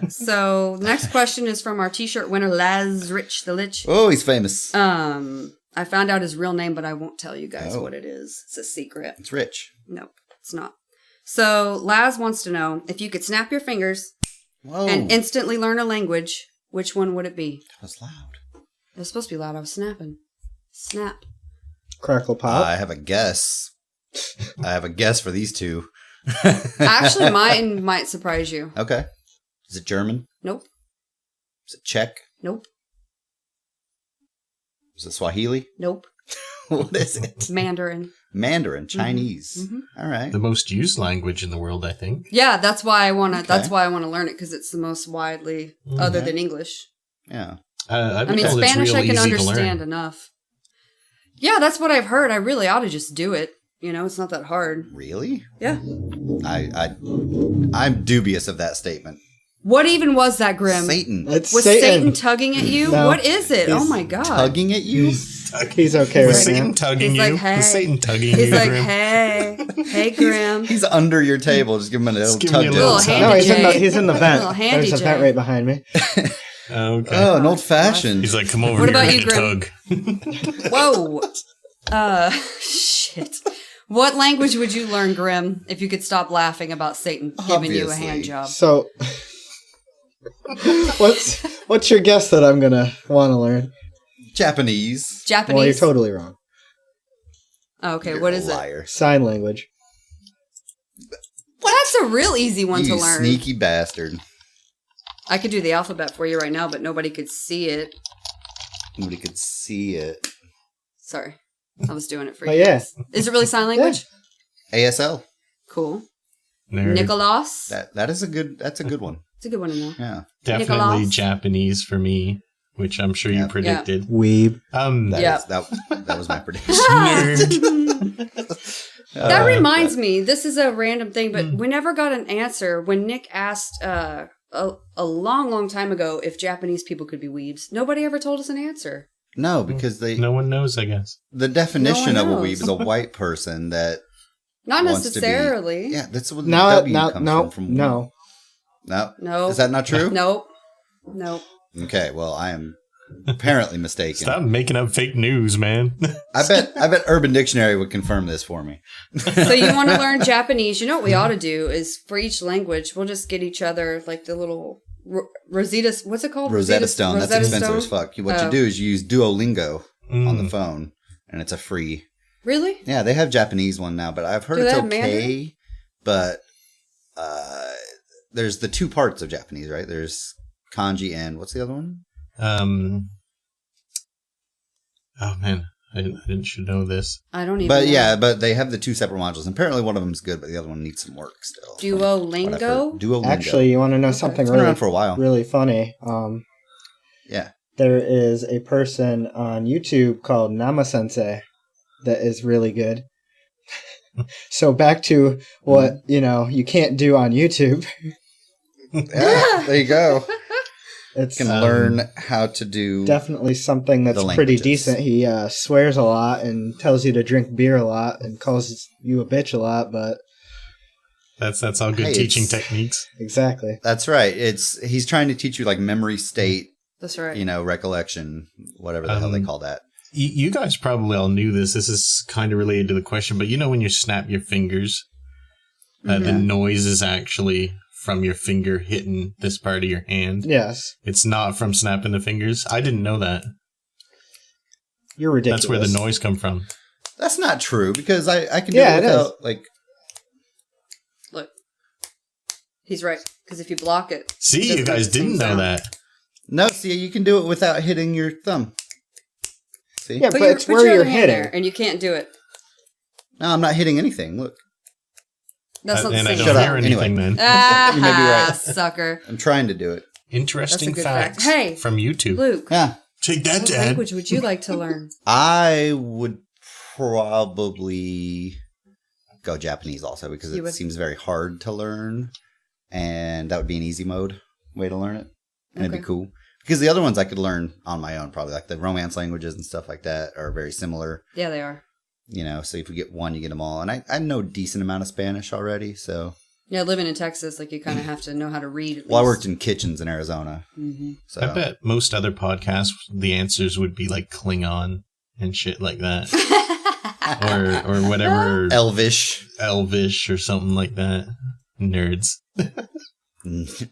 Speaker 2: So next question is from our t-shirt winner, Laz Rich the Lich.
Speaker 1: Oh, he's famous.
Speaker 2: I found out his real name, but I won't tell you guys
Speaker 1: Oh.
Speaker 2: what it is. It's a secret.
Speaker 1: It's rich.
Speaker 2: Nope, it's not. So Laz wants to know if you could snap your fingers
Speaker 1: Whoa.
Speaker 2: and instantly learn a language, which one would it be?
Speaker 1: That was loud.
Speaker 2: It was supposed to be loud. I was snapping. Snap.
Speaker 4: Crackle Pop.
Speaker 1: I have a guess. I have a guess for these two.
Speaker 2: Actually, mine might surprise you.
Speaker 1: Okay. Is it German?
Speaker 2: Nope.
Speaker 1: Is it Czech?
Speaker 2: Nope.
Speaker 1: Is it Swahili?
Speaker 2: Nope.
Speaker 1: What is it?
Speaker 2: Mandarin.
Speaker 1: Mandarin, Chinese.
Speaker 2: Mhm.
Speaker 1: All right.
Speaker 3: The most used language in the world, I think.
Speaker 2: Yeah, that's why I want to.
Speaker 1: Okay.
Speaker 2: That's why I want to learn it because it's the most widely, other
Speaker 1: Okay.
Speaker 2: than English.
Speaker 1: Yeah.
Speaker 3: I've
Speaker 2: I mean,
Speaker 3: been told it's
Speaker 2: Spanish
Speaker 3: real
Speaker 2: I can
Speaker 3: easy to
Speaker 2: understand
Speaker 3: learn.
Speaker 2: enough. Yeah, that's what I've heard. I really ought to just do it. You know, it's not that hard.
Speaker 1: Really?
Speaker 2: Yeah.
Speaker 1: I'm dubious of that statement.
Speaker 2: What even was that, Grim?
Speaker 1: Satan
Speaker 4: It's
Speaker 2: Was Satan tugging at you?
Speaker 4: No.
Speaker 2: What is it? Oh
Speaker 4: He's
Speaker 2: my god.
Speaker 1: tugging at you?
Speaker 4: He's okay
Speaker 3: Was
Speaker 4: right
Speaker 3: Satan
Speaker 4: now.
Speaker 3: tugging
Speaker 2: He's
Speaker 3: you?
Speaker 2: like, hey.
Speaker 3: Was Satan tugging
Speaker 2: He's
Speaker 3: you,
Speaker 2: like,
Speaker 3: Grim?
Speaker 2: hey, Grim.
Speaker 1: He's under your table. Just give him a little
Speaker 3: give me
Speaker 1: tug
Speaker 3: a
Speaker 1: down.
Speaker 3: little
Speaker 2: Little
Speaker 3: tug.
Speaker 4: No,
Speaker 2: handy J.
Speaker 4: he's in the vent.
Speaker 2: Little handy
Speaker 4: There's a
Speaker 2: J.
Speaker 4: vent right behind me.
Speaker 3: Okay.
Speaker 1: Oh, an old fashioned.
Speaker 3: He's like, come over
Speaker 2: What
Speaker 3: here
Speaker 2: about
Speaker 3: and
Speaker 2: you,
Speaker 3: get a
Speaker 2: Grim?
Speaker 3: tug.
Speaker 2: Whoa. Shit. What language would you learn, Grim, if you could stop laughing about Satan giving you a
Speaker 1: Obviously.
Speaker 2: hand job?
Speaker 4: So, what's your guess that I'm gonna want to learn?
Speaker 1: Japanese.
Speaker 2: Japanese?
Speaker 4: Well, you're totally wrong.
Speaker 2: Oh, okay,
Speaker 1: You're
Speaker 2: what
Speaker 1: a
Speaker 2: is it?
Speaker 1: liar.
Speaker 4: Sign language.
Speaker 2: That's a real easy one
Speaker 1: You
Speaker 2: to learn.
Speaker 1: sneaky bastard.
Speaker 2: I could do the alphabet for you right now, but nobody could see it.
Speaker 1: Nobody could see it.
Speaker 2: Sorry. I was doing it for
Speaker 4: Oh,
Speaker 2: you.
Speaker 4: yeah.
Speaker 2: Is it really sign language?
Speaker 1: ASL.
Speaker 2: Cool.
Speaker 3: Nerd.
Speaker 2: Nicholas.
Speaker 1: That's a good one.
Speaker 2: It's a good one to know.
Speaker 1: Yeah.
Speaker 3: Definitely
Speaker 2: Nicholas.
Speaker 3: Japanese for me, which I'm sure
Speaker 1: Yeah.
Speaker 3: you predicted.
Speaker 4: Weeb.
Speaker 2: Yeah.
Speaker 1: That was my prediction.
Speaker 3: Nerd.
Speaker 2: That reminds me, this is a random thing, but we never got an answer when Nick asked a long, long time ago if Japanese people could be weebs. Nobody ever told us an answer.
Speaker 1: No, because
Speaker 3: No one knows, I guess.
Speaker 1: the definition
Speaker 2: No
Speaker 1: of
Speaker 2: one
Speaker 1: a weeb
Speaker 2: knows.
Speaker 1: is a white person that
Speaker 2: Not
Speaker 1: wants to be-
Speaker 2: necessarily.
Speaker 1: yeah, that's what the
Speaker 4: Now,
Speaker 1: W
Speaker 4: now,
Speaker 1: comes
Speaker 4: no,
Speaker 1: from.
Speaker 4: no.
Speaker 1: No.
Speaker 2: No.
Speaker 1: Is that not true?
Speaker 2: Nope. Nope.
Speaker 1: Okay, well, I am apparently mistaken.
Speaker 3: Stop making up fake news, man.
Speaker 1: I bet Urban Dictionary would confirm this for me.
Speaker 2: So you want to learn Japanese? You know what we ought to do is for each language, we'll just get each other like the little Rosetta. What's it called?
Speaker 1: Rosetta Stone. That's
Speaker 2: Rosetta
Speaker 1: expensive
Speaker 2: Stone?
Speaker 1: as fuck. What
Speaker 2: Oh.
Speaker 1: you do is you use Duolingo on the phone, and it's a free.
Speaker 2: Really?
Speaker 1: Yeah, they have Japanese one now, but I've heard
Speaker 2: Do they
Speaker 1: it's
Speaker 2: have
Speaker 1: okay.
Speaker 2: Mandarin?
Speaker 1: But there's the two parts of Japanese, right? There's kanji and what's the other one?
Speaker 3: Oh man, I should know this.
Speaker 2: I don't even
Speaker 1: But
Speaker 2: know.
Speaker 1: yeah, but they have the two separate modules. And apparently one of them's good, but the other one needs some work still.
Speaker 2: Duolingo?
Speaker 1: Duolingo.
Speaker 4: Actually, you want to know something
Speaker 1: it's been
Speaker 4: really,
Speaker 1: around for a while.
Speaker 4: really funny?
Speaker 1: Yeah.
Speaker 4: There is a person on YouTube called Namasensei that is really good. So back to what, you can't do on YouTube.
Speaker 1: Yeah, there you go.
Speaker 4: It's
Speaker 1: You can learn how to do.
Speaker 4: definitely something that's
Speaker 1: the
Speaker 4: pretty
Speaker 1: languages.
Speaker 4: decent. He swears a lot and tells you to drink beer a lot and calls you a bitch a lot, but
Speaker 3: That's all good
Speaker 1: Hey,
Speaker 3: teaching
Speaker 1: it's-
Speaker 3: techniques.
Speaker 4: exactly.
Speaker 1: That's right. He's trying to teach you like memory state,
Speaker 2: That's right.
Speaker 1: recollection, whatever the hell they call that.
Speaker 3: You guys probably all knew this. This is kind of related to the question, but you know when you snap your fingers, the noise is actually from your finger hitting this part of your hand.
Speaker 4: Yes.
Speaker 3: It's not from snapping the fingers. I didn't know that.
Speaker 4: You're ridiculous.
Speaker 3: That's where the noise come from.
Speaker 1: That's not true because I can do it without like.
Speaker 2: Look, he's right because if you block it,
Speaker 3: See, you guys didn't know that.
Speaker 1: No, see, you can do it without hitting your thumb. See?
Speaker 4: Yeah, but it's where you're hitting.
Speaker 2: there, and you can't do it.
Speaker 1: No, I'm not hitting anything. Look,
Speaker 2: That's not the
Speaker 3: and I
Speaker 2: same.
Speaker 3: don't
Speaker 1: Shut
Speaker 3: hear
Speaker 1: up.
Speaker 3: anything
Speaker 1: Anyway.
Speaker 3: then.
Speaker 2: Ah,
Speaker 1: You may be right.
Speaker 2: sucker.
Speaker 1: I'm trying to do it.
Speaker 3: Interesting
Speaker 2: That's a good
Speaker 3: facts
Speaker 2: fact. Hey,
Speaker 3: from YouTube.
Speaker 2: Luke,
Speaker 1: Yeah,
Speaker 3: Take that,
Speaker 2: what
Speaker 3: Dad.
Speaker 2: language would you like to learn?
Speaker 1: I would probably go Japanese also because
Speaker 2: You
Speaker 1: it
Speaker 2: would?
Speaker 1: seems very hard to learn, and that would be an easy mode way to learn it, and it'd
Speaker 2: Okay.
Speaker 1: be cool. Because the other ones I could learn on my own, probably like the Romance languages and stuff like that are very similar.
Speaker 2: Yeah, they are.
Speaker 1: You know, so if you get one, you get them all. And I know a decent amount of Spanish already, so.
Speaker 2: Yeah, living in Texas, like you kind of have to know how to read. At
Speaker 1: Well, I
Speaker 2: least.
Speaker 1: worked in kitchens in Arizona.
Speaker 2: Mm-hmm.
Speaker 1: So.
Speaker 3: I bet most other podcasts, the answers would be like Klingon and shit like that. or whatever.
Speaker 1: Elvish.
Speaker 3: Elvish or something like that. Nerds.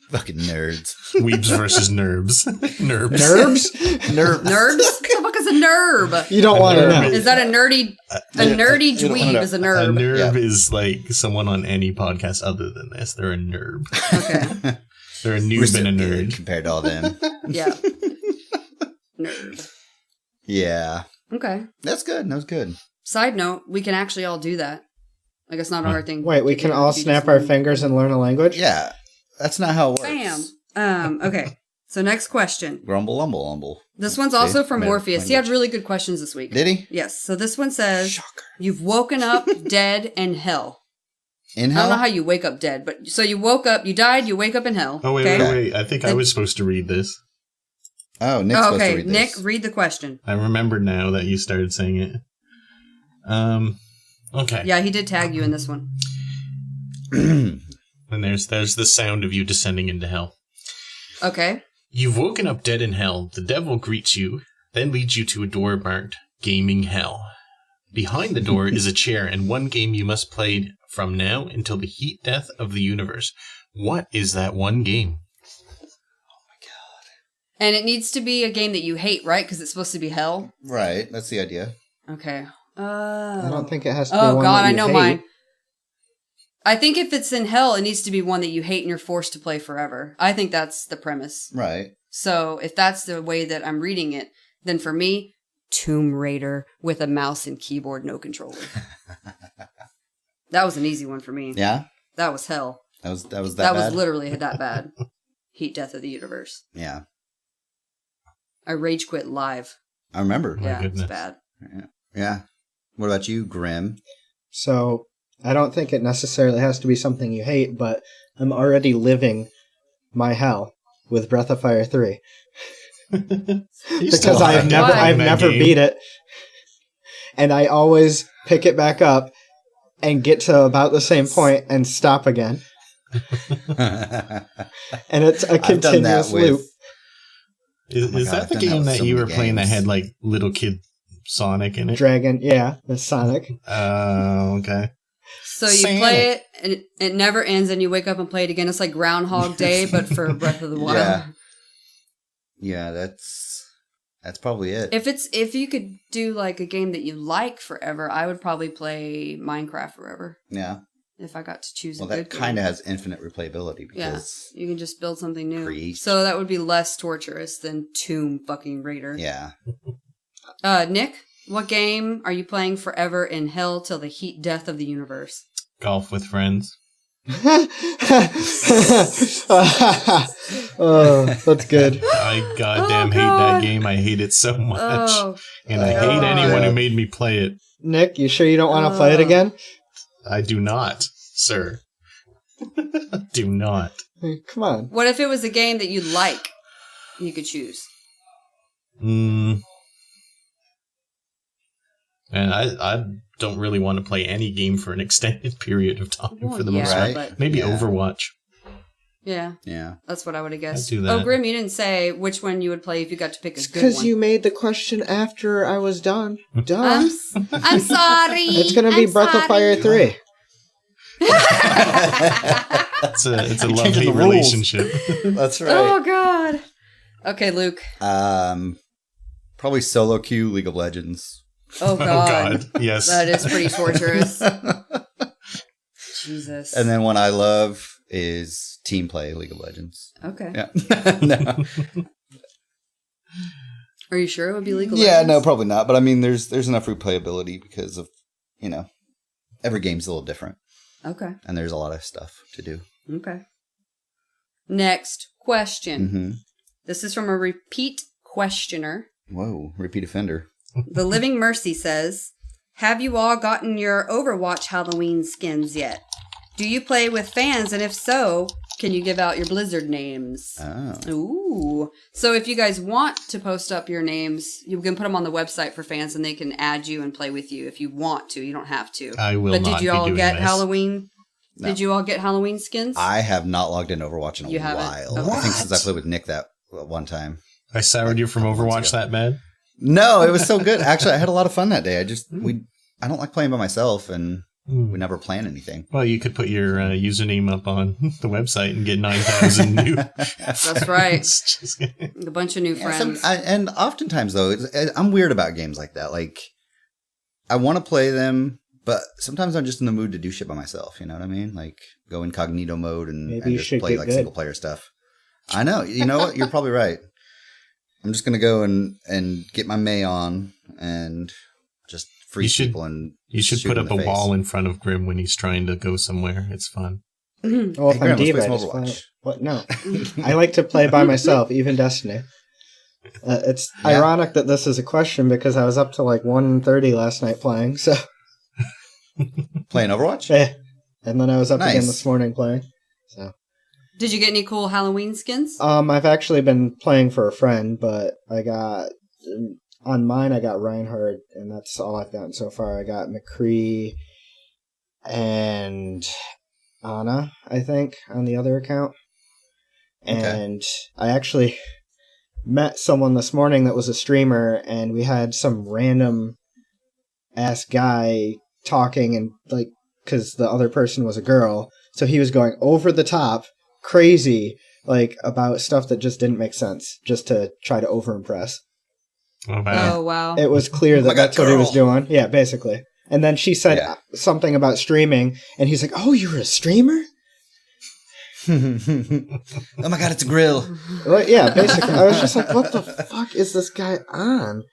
Speaker 1: Fucking nerds.
Speaker 3: Weebs versus nerbs. Nerbs.
Speaker 4: Nerves?
Speaker 1: Nerds.
Speaker 2: Nerbs? What the fuck is a nerb?
Speaker 4: You don't want to know.
Speaker 2: Is that a nerdy? A nerdy
Speaker 1: you don't wanna
Speaker 2: dweeb
Speaker 1: know.
Speaker 2: is a
Speaker 3: A
Speaker 2: nerb.
Speaker 3: nerb
Speaker 1: Yeah.
Speaker 3: is like someone on any podcast other than this. They're a nerb.
Speaker 2: Okay.
Speaker 3: They're a
Speaker 1: We're
Speaker 3: noob
Speaker 1: so
Speaker 3: and a
Speaker 1: good
Speaker 3: nerd.
Speaker 1: compared to all them.
Speaker 2: Yeah. Nerd.
Speaker 1: Yeah.
Speaker 2: Okay.
Speaker 1: That's good. That was good.
Speaker 2: Side note, we can actually all do that. Like it's not a hard thing.
Speaker 4: Wait, we
Speaker 2: to
Speaker 4: can
Speaker 2: do
Speaker 4: all
Speaker 2: if you
Speaker 4: snap
Speaker 2: just
Speaker 4: our
Speaker 2: learn.
Speaker 4: fingers and learn a language?
Speaker 1: Yeah. That's not how it works.
Speaker 2: Bam. Okay. So next question.
Speaker 1: Grumble, umble, umble.
Speaker 2: This one's also from
Speaker 1: Made
Speaker 2: Morpheus. He
Speaker 1: language.
Speaker 2: had really good questions this week.
Speaker 1: Did he?
Speaker 2: Yes. So this one says,
Speaker 1: Shocker.
Speaker 2: "You've woken up dead in hell."
Speaker 1: In
Speaker 2: I
Speaker 1: hell?
Speaker 2: don't know how you wake up dead, but so you woke up, you died, you wake up in hell.
Speaker 3: Oh, wait,
Speaker 2: okay?
Speaker 3: wait. I think I was supposed to read this.
Speaker 1: Oh, Nick's
Speaker 2: Oh,
Speaker 1: supposed to
Speaker 2: okay,
Speaker 1: read
Speaker 2: Nick,
Speaker 1: this.
Speaker 2: read the question.
Speaker 3: I remember now that you started saying it. Okay.
Speaker 2: Yeah, he did tag you in this one.
Speaker 3: And there's the sound of you descending into hell.
Speaker 2: Okay.
Speaker 3: You've woken up dead in hell. The devil greets you, then leads you to a door marked Gaming Hell. Behind the door is a chair and one game you must play from now until the heat death of the universe. What is that one game?
Speaker 2: And it needs to be a game that you hate, right? Because it's supposed to be hell.
Speaker 1: Right. That's the idea.
Speaker 2: Okay.
Speaker 4: I don't think it has to be
Speaker 2: Oh
Speaker 4: one
Speaker 2: God,
Speaker 4: that
Speaker 2: I
Speaker 4: you
Speaker 2: know
Speaker 4: hate.
Speaker 2: mine. I think if it's in hell, it needs to be one that you hate and you're forced to play forever. I think that's the premise.
Speaker 1: Right.
Speaker 2: So if that's the way that I'm reading it, then for me, Tomb Raider with a mouse and keyboard, no controller. That was an easy one for me.
Speaker 1: Yeah.
Speaker 2: That was hell.
Speaker 1: That was that
Speaker 2: That
Speaker 1: bad?
Speaker 2: was literally that bad. Heat death of the universe.
Speaker 1: Yeah.
Speaker 2: I rage quit live.
Speaker 1: I remember.
Speaker 3: My
Speaker 2: Yeah,
Speaker 3: goodness.
Speaker 2: it's bad.
Speaker 1: Yeah. What about you, Grim?
Speaker 4: So I don't think it necessarily has to be something you hate, but I'm already living my hell with Breath of Fire 3 because I've never beat it, and I always pick it back up and get to about the same point and stop again, and it's a
Speaker 1: I've done that
Speaker 4: continuous
Speaker 1: with.
Speaker 4: loop.
Speaker 3: Is,
Speaker 1: Oh my
Speaker 3: is
Speaker 1: God,
Speaker 3: that
Speaker 1: I've
Speaker 3: the
Speaker 1: done that
Speaker 3: game
Speaker 1: with
Speaker 3: that
Speaker 1: so
Speaker 3: you
Speaker 1: many
Speaker 3: were playing that
Speaker 1: games.
Speaker 3: had like little kid Sonic in it?
Speaker 4: Dragon, yeah, the Sonic.
Speaker 3: Okay.
Speaker 2: So you
Speaker 3: Sonic.
Speaker 2: play it and it never ends and you wake up and play it again. It's like Groundhog Day, but for Breath of the Wild.
Speaker 1: Yeah. Yeah, that's probably it.
Speaker 2: If you could do like a game that you like forever, I would probably play Minecraft forever.
Speaker 1: Yeah.
Speaker 2: If I got to choose
Speaker 1: Well,
Speaker 2: a
Speaker 1: that
Speaker 2: good
Speaker 1: kind of
Speaker 2: game.
Speaker 1: has infinite replayability because
Speaker 2: You can just build something new.
Speaker 1: Create.
Speaker 2: So that would be less torturous than Tomb fucking Raider.
Speaker 1: yeah.
Speaker 2: Nick, what game are you playing forever in hell till the heat death of the universe?
Speaker 3: Golf with friends.
Speaker 4: Oh, that's good.
Speaker 3: I goddamn hate
Speaker 2: God.
Speaker 3: that game. I hate it so much.
Speaker 2: Oh,
Speaker 3: And I hate
Speaker 2: God.
Speaker 3: anyone who made me play it.
Speaker 4: Nick, you sure you don't want to play it again?
Speaker 3: I do not, sir. Do not.
Speaker 4: Hey, come on.
Speaker 2: what if it was a game that you like? You could choose.
Speaker 3: And I don't really want to play any game for an extended period of time
Speaker 2: Well,
Speaker 3: for the
Speaker 2: yeah,
Speaker 3: most part.
Speaker 1: Right.
Speaker 2: but
Speaker 3: Maybe
Speaker 1: Yeah.
Speaker 3: Overwatch.
Speaker 2: Yeah.
Speaker 1: Yeah.
Speaker 2: That's what I would have guessed.
Speaker 3: I'd do that.
Speaker 2: Oh, Grim, you didn't say which one you would play if you got to pick a
Speaker 4: It's
Speaker 2: good one.
Speaker 4: because you made the question after I was done. Duh.
Speaker 2: I'm sorry.
Speaker 4: It's going to be Breath of Fire 3.
Speaker 3: It's a
Speaker 1: Changing
Speaker 3: lovely
Speaker 1: the rules.
Speaker 3: relationship.
Speaker 1: That's right.
Speaker 2: Oh, God. Okay, Luke.
Speaker 1: Probably solo queue League of Legends.
Speaker 2: Oh,
Speaker 3: Oh
Speaker 2: God.
Speaker 3: God, yes.
Speaker 2: That is pretty torturous. Jesus.
Speaker 1: And then one I love is team play League of Legends.
Speaker 2: Okay.
Speaker 1: Yeah. No.
Speaker 2: Are you sure it would be League of
Speaker 1: Yeah,
Speaker 2: Legends?
Speaker 1: no, probably not. But I mean, there's enough replayability because of, every game's a little different.
Speaker 2: Okay.
Speaker 1: And there's a lot of stuff to do.
Speaker 2: Okay. Next question.
Speaker 1: Mm-hmm.
Speaker 2: This is from a repeat questioner.
Speaker 1: Whoa, repeat offender.
Speaker 2: The Living Mercy says, have you all gotten your Overwatch Halloween skins yet? Do you play with fans? And if so, can you give out your Blizzard names?
Speaker 1: Oh.
Speaker 2: Ooh. So if you guys want to post up your names, you can put them on the website for fans and they can add you and play with you if you want to. You don't have to.
Speaker 3: I will
Speaker 2: But
Speaker 3: not
Speaker 2: did you
Speaker 3: be
Speaker 2: all
Speaker 3: doing
Speaker 2: get
Speaker 3: this.
Speaker 2: Halloween?
Speaker 1: No.
Speaker 2: Did you all get Halloween skins?
Speaker 1: I have not logged into Overwatch in
Speaker 2: You
Speaker 1: a
Speaker 2: haven't?
Speaker 1: while.
Speaker 2: Okay.
Speaker 1: I think since I played with Nick that one time.
Speaker 3: I soured you from Overwatch that bad?
Speaker 1: No, it was so good. Actually, I had a lot of fun that day. I don't like playing by myself, and we never plan anything.
Speaker 3: Well, you could put your username up on the website and get 9,000 new.
Speaker 2: That's right.
Speaker 3: Just kidding.
Speaker 2: A bunch of new friends.
Speaker 1: And oftentimes, though, I'm weird about games like that. Like, I want to play them, but sometimes I'm just in the mood to do shit by myself. You know what I mean? Like, go incognito mode and
Speaker 4: you
Speaker 1: just
Speaker 4: should
Speaker 1: play
Speaker 4: get
Speaker 1: like
Speaker 4: good.
Speaker 1: single player stuff. I know. You know what? You're probably right. I'm just gonna go and get my May on and just freeze people and
Speaker 3: You should
Speaker 1: shoot
Speaker 3: put
Speaker 1: in
Speaker 3: up
Speaker 1: the
Speaker 3: a
Speaker 1: face.
Speaker 3: wall in front of Grim when he's trying to go somewhere. It's fun.
Speaker 4: Well,
Speaker 1: Hey,
Speaker 4: if
Speaker 1: Graham,
Speaker 4: I'm
Speaker 1: let's play
Speaker 4: Diva,
Speaker 1: some
Speaker 4: I just
Speaker 1: Overwatch.
Speaker 4: play... What? No. I like to play by myself, even Destiny. It's ironic that this is a question because I was up to like 1:30 last night playing, so...
Speaker 1: Playing Overwatch?
Speaker 4: And then I was up
Speaker 1: Nice.
Speaker 4: again this morning playing. So
Speaker 2: Did you get any cool Halloween skins?
Speaker 4: I've actually been playing for a friend, but I got on mine I got Reinhardt, and that's all I've gotten so far. I got McCree and Anna, I think, on the other account. And I actually met someone this morning that was a streamer, and we had some random ass guy talking, and like, because the other person was a girl, so he was going over the top, crazy, like about stuff that just didn't make sense, just to try to overimpress.
Speaker 3: Oh, wow.
Speaker 2: Oh, wow.
Speaker 4: It was clear that
Speaker 1: my God,
Speaker 4: that's what he was
Speaker 1: girl.
Speaker 4: doing. Yeah, basically. And then she said something about streaming, and he's like, "Oh, you're a streamer?"
Speaker 1: Oh my god, it's a grill.
Speaker 4: Right? Yeah, basically. I was just like, "What the fuck is this guy on?"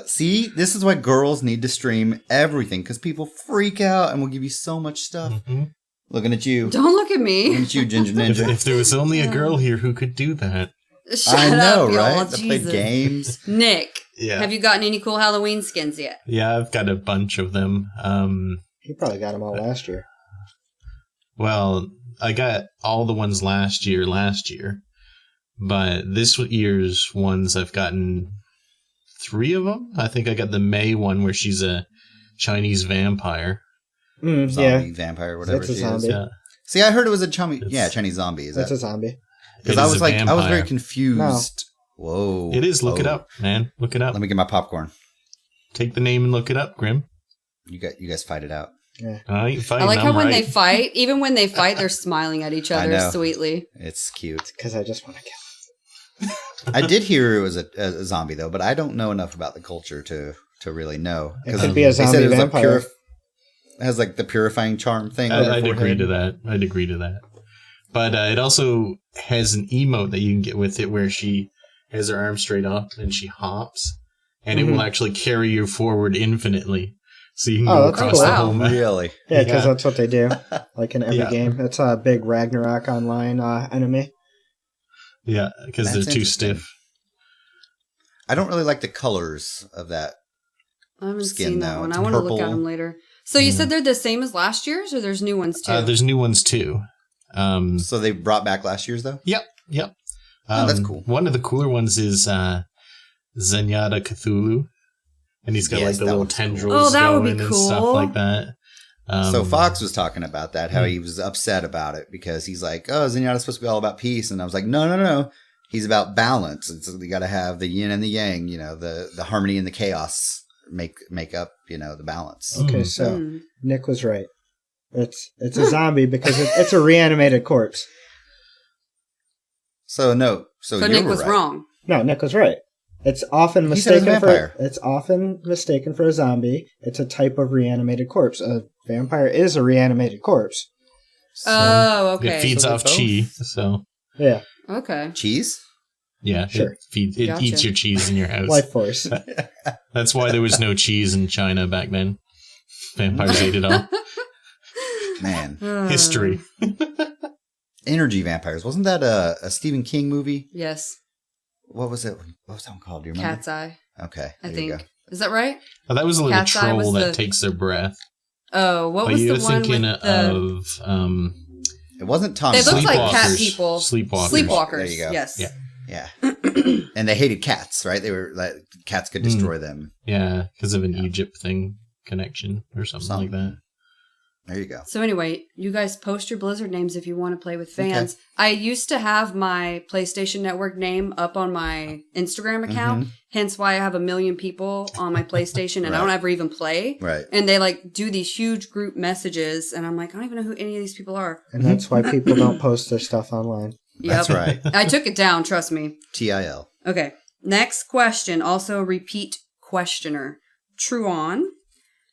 Speaker 1: See, this is why girls need to stream everything, because people freak out and will give you so much stuff.
Speaker 3: Mhm.
Speaker 1: Looking at you.
Speaker 2: Don't look at
Speaker 1: Looking
Speaker 2: me.
Speaker 1: at you, Ginger
Speaker 3: If,
Speaker 1: Ninja.
Speaker 3: if there was only a girl here who could do that.
Speaker 2: Shut
Speaker 1: I know,
Speaker 2: up, y'all.
Speaker 1: right? To play
Speaker 2: Jesus.
Speaker 1: games.
Speaker 2: Nick,
Speaker 3: Yeah.
Speaker 2: have you gotten any cool Halloween skins yet?
Speaker 3: Yeah, I've got a bunch of them.
Speaker 4: He probably got them all last year.
Speaker 3: Well, I got all the ones last year, but this year's ones I've gotten 3 of them. I think I got the May one where she's a Chinese vampire.
Speaker 4: Yeah,
Speaker 1: Zombie, vampire, whatever
Speaker 4: It's a
Speaker 1: she
Speaker 4: zombie.
Speaker 1: is.
Speaker 3: Yeah,
Speaker 1: See, I heard it was a Chinese zombie. Is
Speaker 4: that's
Speaker 1: that?
Speaker 4: a zombie.
Speaker 1: Because
Speaker 3: It
Speaker 1: I
Speaker 3: is
Speaker 1: was
Speaker 3: a
Speaker 1: like, I was very
Speaker 3: vampire.
Speaker 1: confused. Whoa.
Speaker 3: It is. Look it
Speaker 1: Oh.
Speaker 3: up, man. Look it up.
Speaker 1: Let me get my popcorn.
Speaker 3: Take the name and look it up, Grim.
Speaker 1: You guys fight it out.
Speaker 3: I ain't fighting.
Speaker 2: I like how
Speaker 3: I'm
Speaker 2: when
Speaker 3: right.
Speaker 2: they fight, even when they fight, they're smiling at each
Speaker 1: I
Speaker 2: other
Speaker 1: know.
Speaker 2: sweetly.
Speaker 1: It's cute.
Speaker 4: Because I just want to kill.
Speaker 1: I did hear it was a zombie though, but I don't know enough about the culture to really know.
Speaker 4: It could be a
Speaker 1: They said
Speaker 4: zombie
Speaker 1: it was
Speaker 4: vampire.
Speaker 1: it has like the purifying charm thing. on her
Speaker 3: I'd agree
Speaker 1: forehead.
Speaker 3: to that. I'd agree to that. But it also has an emote that you can get with it where she has her arm straight up and she hops, and it will actually carry you forward infinitely. So you can
Speaker 4: Oh,
Speaker 3: go
Speaker 4: that's
Speaker 3: across
Speaker 4: cool.
Speaker 3: the
Speaker 2: Wow.
Speaker 3: whole map.
Speaker 1: Really?
Speaker 4: Yeah, because
Speaker 3: Yeah.
Speaker 4: that's what they do. Like in every
Speaker 3: Yeah.
Speaker 4: game. It's a big Ragnarok online enemy.
Speaker 3: Yeah, because they're
Speaker 1: That's
Speaker 3: too
Speaker 1: interesting.
Speaker 3: stiff.
Speaker 1: I don't really like the colors of that.
Speaker 2: I haven't
Speaker 1: Skin,
Speaker 2: seen that
Speaker 1: though.
Speaker 2: one.
Speaker 1: It's
Speaker 2: I want to look at
Speaker 1: purple.
Speaker 2: them later. So you said they're the same as last year's, or there's new ones too?
Speaker 3: There's new ones too.
Speaker 1: So they brought back last year's though?
Speaker 3: Yep.
Speaker 1: Oh, that's cool.
Speaker 3: One of the cooler ones is Zenyatta Cthulhu, and he's got
Speaker 1: Yes,
Speaker 3: like the
Speaker 1: that
Speaker 3: little
Speaker 1: one's cool.
Speaker 3: tendrils
Speaker 2: Oh, that would
Speaker 3: going
Speaker 2: be
Speaker 3: and stuff
Speaker 2: cool.
Speaker 3: like that.
Speaker 1: So Fox was talking about that, how he was upset about it because he's like, "Oh, Zenyatta's supposed to be all about peace," and I was like, "No. He's about balance. It's, you got to have the yin and the yang, the harmony and the chaos make up, the balance."
Speaker 4: Okay, so Nick was right. It's a zombie because it's a reanimated corpse.
Speaker 1: So no, so
Speaker 2: Nick was
Speaker 1: right.
Speaker 2: wrong.
Speaker 4: No, Nick was right. It's often
Speaker 1: He said
Speaker 4: mistaken
Speaker 1: it's a vampire.
Speaker 4: It's often mistaken for a zombie. It's a type of reanimated corpse. A vampire is a reanimated corpse.
Speaker 2: Oh, okay.
Speaker 3: It feeds
Speaker 1: So
Speaker 3: off
Speaker 1: they're
Speaker 3: chi,
Speaker 1: both?
Speaker 3: so
Speaker 4: Yeah,
Speaker 2: Okay.
Speaker 1: Cheese?
Speaker 3: yeah,
Speaker 4: Sure.
Speaker 3: it
Speaker 2: Gotcha.
Speaker 3: eats your cheese in your house.
Speaker 4: life force.
Speaker 3: That's why there was no cheese in China back then. Vampires ate it all.
Speaker 1: Man.
Speaker 3: History.
Speaker 1: Energy vampires. Wasn't that a Stephen King movie?
Speaker 2: Yes.
Speaker 1: What was it? What was that one called? Do you remember?
Speaker 2: Cat's Eye,
Speaker 1: Okay.
Speaker 2: I
Speaker 1: there you
Speaker 2: think.
Speaker 1: go.
Speaker 2: Is that right?
Speaker 3: Oh, that was a little
Speaker 2: Cat's Eye was
Speaker 3: troll that
Speaker 2: the-
Speaker 3: takes their breath.
Speaker 2: Oh, what
Speaker 3: Are
Speaker 2: was
Speaker 3: you
Speaker 2: the one
Speaker 3: thinking
Speaker 2: with the...
Speaker 3: of
Speaker 1: It wasn't Tom.
Speaker 2: They looked like cat
Speaker 3: Sleepwalkers.
Speaker 2: people.
Speaker 3: Sleepwalkers.
Speaker 2: Sleepwalkers.
Speaker 1: There you go.
Speaker 2: Yes.
Speaker 3: Yeah.
Speaker 1: Yeah. And they hated cats, right? They were like, cats could destroy them.
Speaker 3: Yeah, because of an Egypt thing connection or something like that.
Speaker 1: There you go.
Speaker 2: So anyway, you guys post your Blizzard names if you want to play with fans. Okay. I used to have my PlayStation Network name up on my Instagram account, hence why I have 1 million people on my PlayStation and I don't ever even play.
Speaker 1: Right.
Speaker 2: And they do these huge group messages and I'm like, I don't even know who any of these people are.
Speaker 4: And that's why people don't post their stuff online.
Speaker 1: That's right.
Speaker 2: I took it down, trust me.
Speaker 1: TIL.
Speaker 2: Okay. Next question, also repeat questioner. Truon